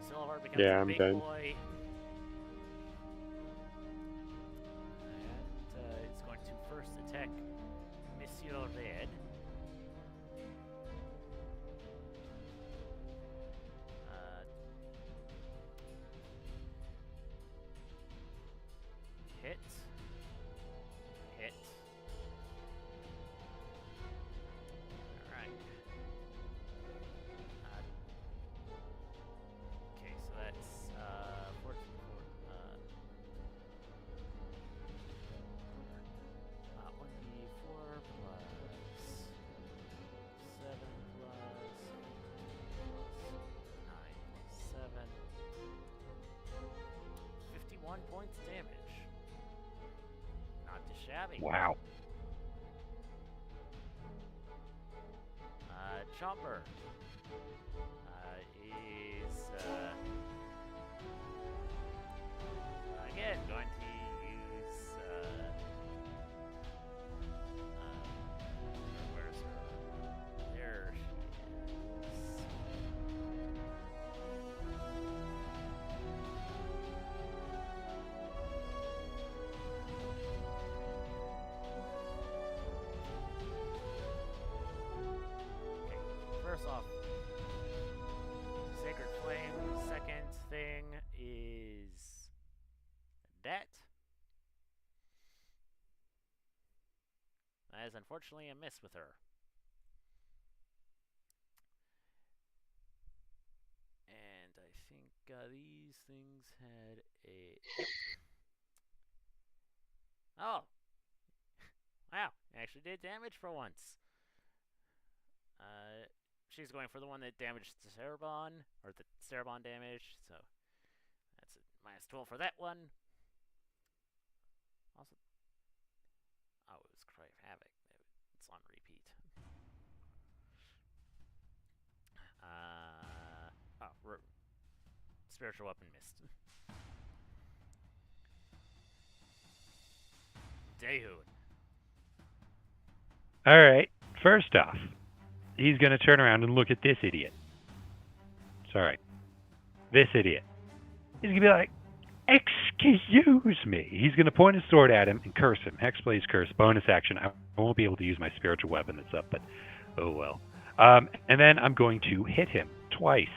Silvar becomes Yeah, a I'm big done. boy. And it's going to first attack Monsieur Red. Hit. Hit. Alright. Okay, so that's 14, 1d4 plus 7 plus 9 plus 7. 51 points damage. Not too shabby. Wow. Chomper is again going to use where's her? There she is. First off, Sacred Flame. Second thing is that. That is unfortunately a miss with her. And I think these things had a. Oh! Wow, it actually did damage for once. She's going for the one that damaged the Cerebon, or the Cerebon damage, so that's a minus 12 for that one. Also, oh, it was Cry of Havoc. It's on repeat. Spiritual Weapon missed. Daehoon. All right. First off, he's going to turn around and look at this idiot. Sorry. This idiot. He's going to be like, excuse me. He's going to point his sword at him and curse him. Hexblade's Curse, bonus action. I won't be able to use my spiritual weapon that's up, but oh well. And then I'm going to hit him twice.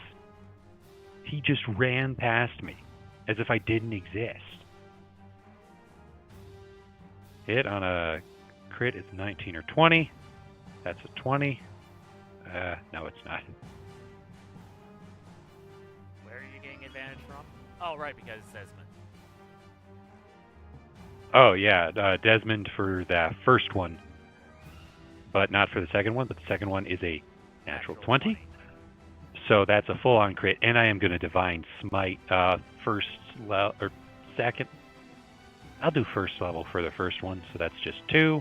He just ran past me as if I didn't exist. Hit on a crit is 19 or 20. That's a 20. No, it's not. Where are you getting advantage from? Oh, right, because it's Desmond. Oh, yeah, Desmond for the first one, but not for the second one. But the second one is a natural 20. So that's a full-on crit, and I am going to Divine Smite first level, or second. I'll do first level for the first one, so that's just 2.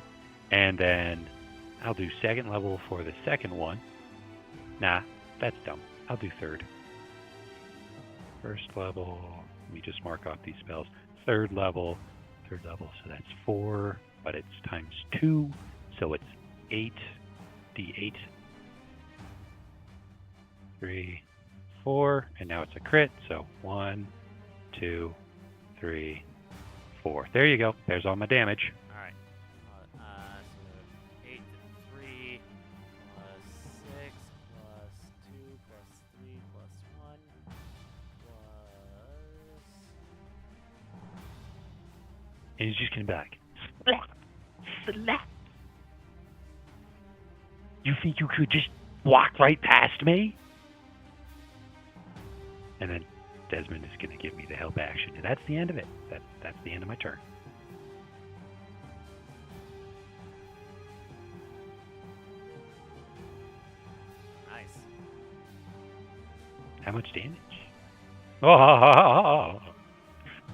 And then I'll do second level for the second one. Nah, that's dumb. I'll do third. First level, let me just mark off these spells. Third level, so that's 4, but it's times 2, so it's 8d8. 3, 4, and now it's a crit, so 1, 2, 3, 4. There you go. There's all my damage. Alright. So 8 to 3 plus 6 plus 2 plus 3 plus 1 plus... And he's just gonna be like, splat, splat. You think you could just walk right past me? And then Desmond is gonna give me the help action, and that's the end of it. That's the end of my turn. Nice. How much damage? Oh,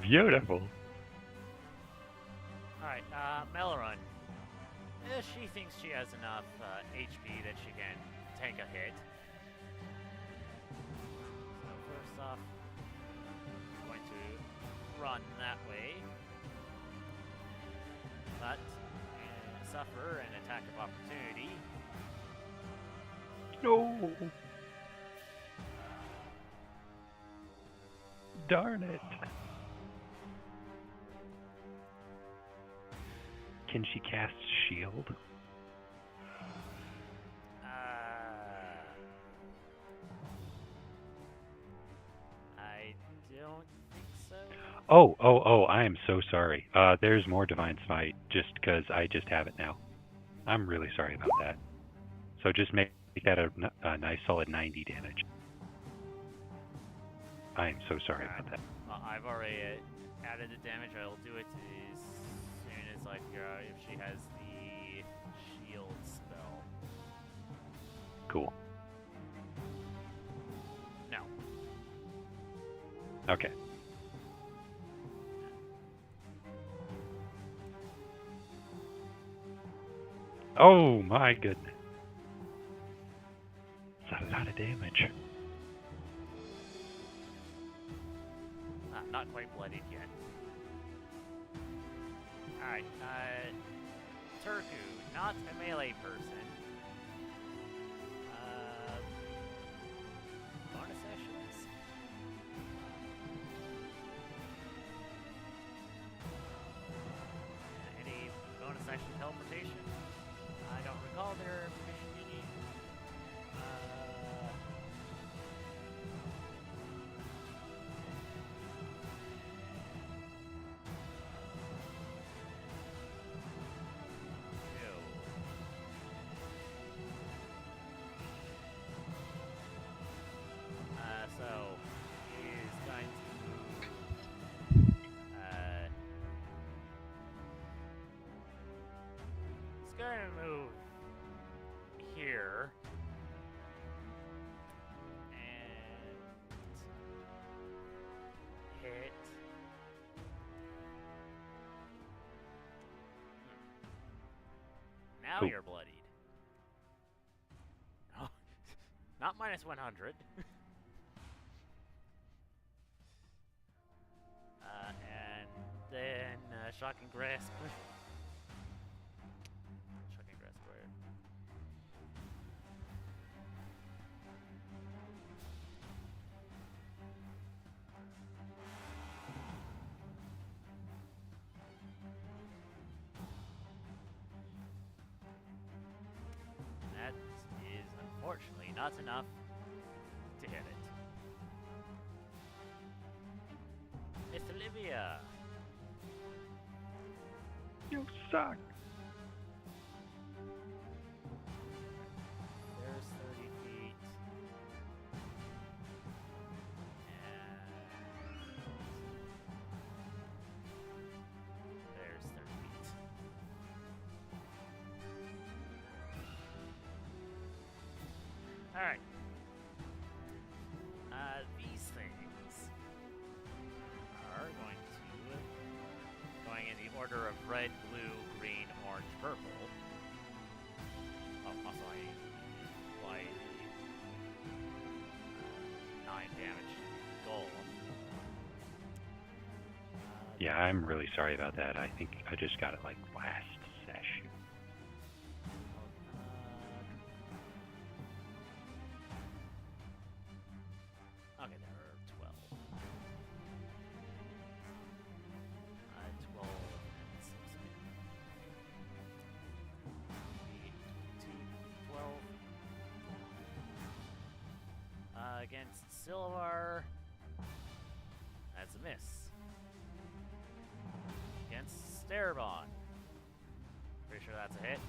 beautiful. Alright, Melorun. She thinks she has enough HP that she can tank a hit. So first off, I'm going to run that way. But suffer an attack of opportunity. No. Darn it. Can she cast shield? I don't think so. Oh, I am so sorry. There's more Divine Smite just because I just have it now. I'm really sorry about that. So just make that a nice solid 90 damage. I am so sorry about that. I've already added the damage. I'll do it as soon as I figure out if she has the shield spell. Cool. No. Okay. Oh my goodness. That's a lot of damage. Not quite bloodied yet. Alright, Turku, not a melee person. Bonus actions? Any bonus action teleportation? I don't recall there being any. So he's going to move. He's going to move here and hit. Now Cool. you're bloodied. Oh, not minus 100. And then Shocking Grasp. Shocking Grasp where? That is unfortunately not enough to hit it. Miss Olivia. You suck. Alright. These things are going in the order of red, blue, green, orange, purple. Oh, also I apply 9 damage golem. Yeah, I'm really sorry about that. I think I just got it like last session. Okay, there are 12. 12 and 6. 12. Against Silvar. That's a miss. Against Starabon. Pretty sure that's a hit.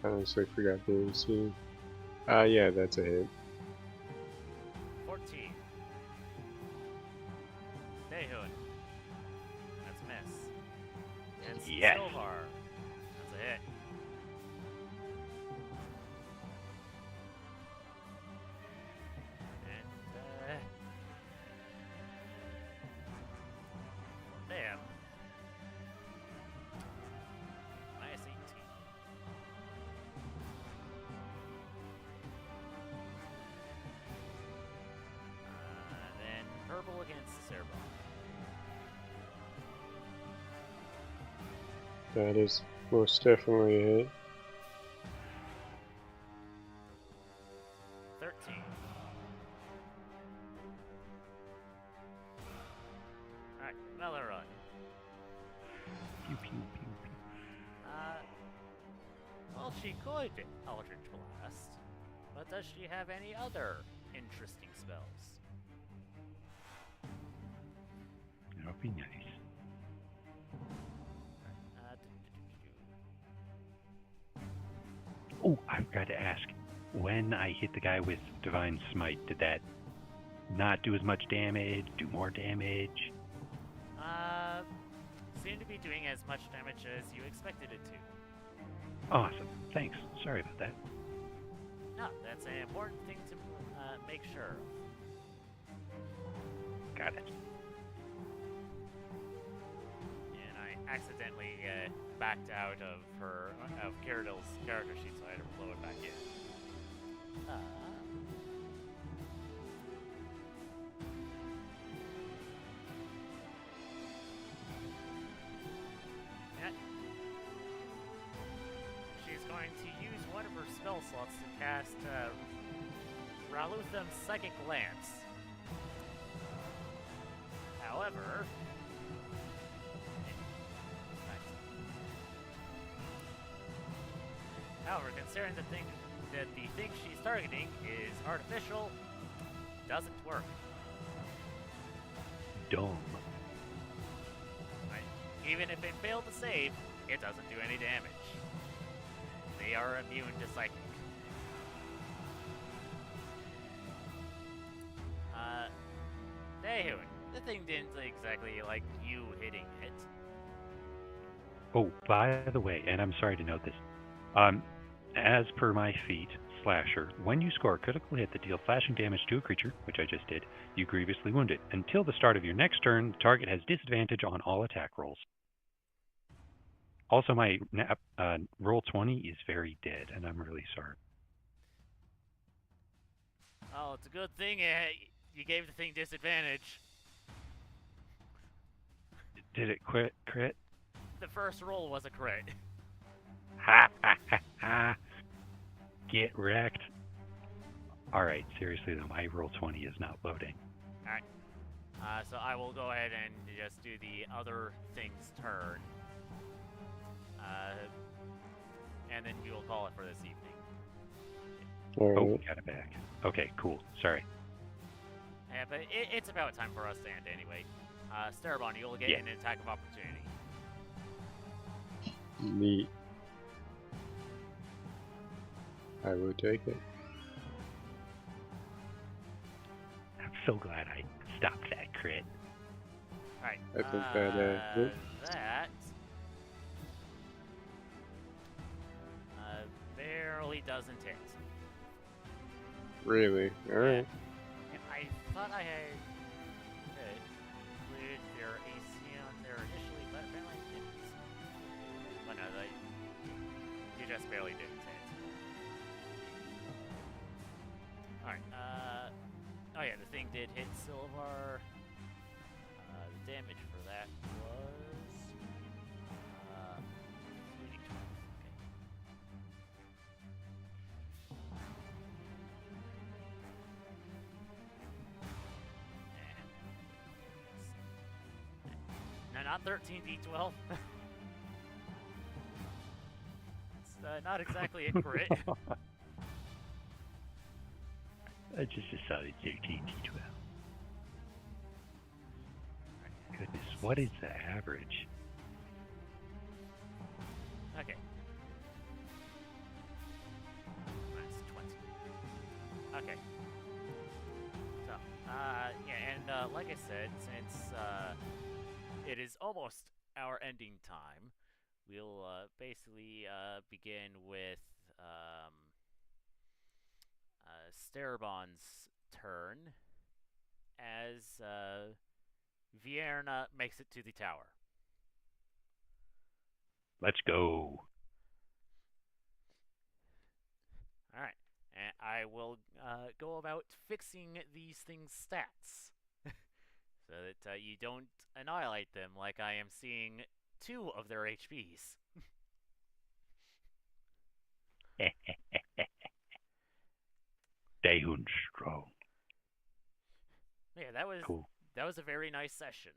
I honestly forgot the AC. Yeah, that's a hit. 14. Dehun. That's a miss. Against Yes. Silvar. That's a hit. And, damn. Minus 18. Then purple against Cerebon. That is most definitely a hit. 13. Alright, another run. Pew, pew, pew, pew. Well, she could Eldritch Blast, but does she have any other interesting spells? That would be nice. Oh, I forgot to ask. When I hit the guy with Divine Smite, did that not do as much damage, do more damage? Seem to be doing as much damage as you expected it to. Awesome. Thanks. Sorry about that. No, that's an important thing to make sure of. Got it. And I accidentally backed out of Caradel's character sheet, so I had to blow it back in. Yeah. She's going to use one of her spell slots to cast Ralutham's Psychic Lance. However, considering the thing she's targeting is artificial, doesn't work. Dumb. Right? Even if it failed to save, it doesn't do any damage. They are immune to psychic. Dehun, the thing didn't exactly like you hitting it. Oh, by the way, and I'm sorry to note this, as per my feat, Slasher, when you score a critical hit that deals slashing damage to a creature, which I just did, you grievously wound it. Until the start of your next turn, the target has disadvantage on all attack rolls. Also, my roll 20 is very dead, and I'm really sorry. Oh, it's a good thing you gave the thing disadvantage. Did it crit? The first roll was a crit. Ha ha ha ha. Get wrecked. Alright, seriously though, my roll 20 is not loading. Alright. So I will go ahead and just do the other thing's turn. And then we will call it for this evening. Oh, got it back. Okay, cool. Sorry. Yeah, but it's about time for us to end anyway. Starabon, you'll get an attack of opportunity. Neat. I will take it. I'm so glad I stopped that crit. Alright. I think that narrowly doesn't hit. Really? Alright. I thought I had included their AC on there initially, but apparently I didn't. But no, you just barely didn't hit. Alright, oh yeah, the thing did hit Silvar. The damage for that was 3d12. Okay. No, not 13d12. It's not exactly a crit. I just decided 13 D12. Goodness, what is the average? Okay. That's 20. Okay. So, yeah, and like I said, since it is almost our ending time, we'll basically begin with Starabon's turn as Vierna makes it to the tower. Let's go. All right, and I will go about fixing these things' stats so that you don't annihilate them like I am seeing 2 of their HPs. Dehun strong. Yeah, that was Cool. that was a very nice session.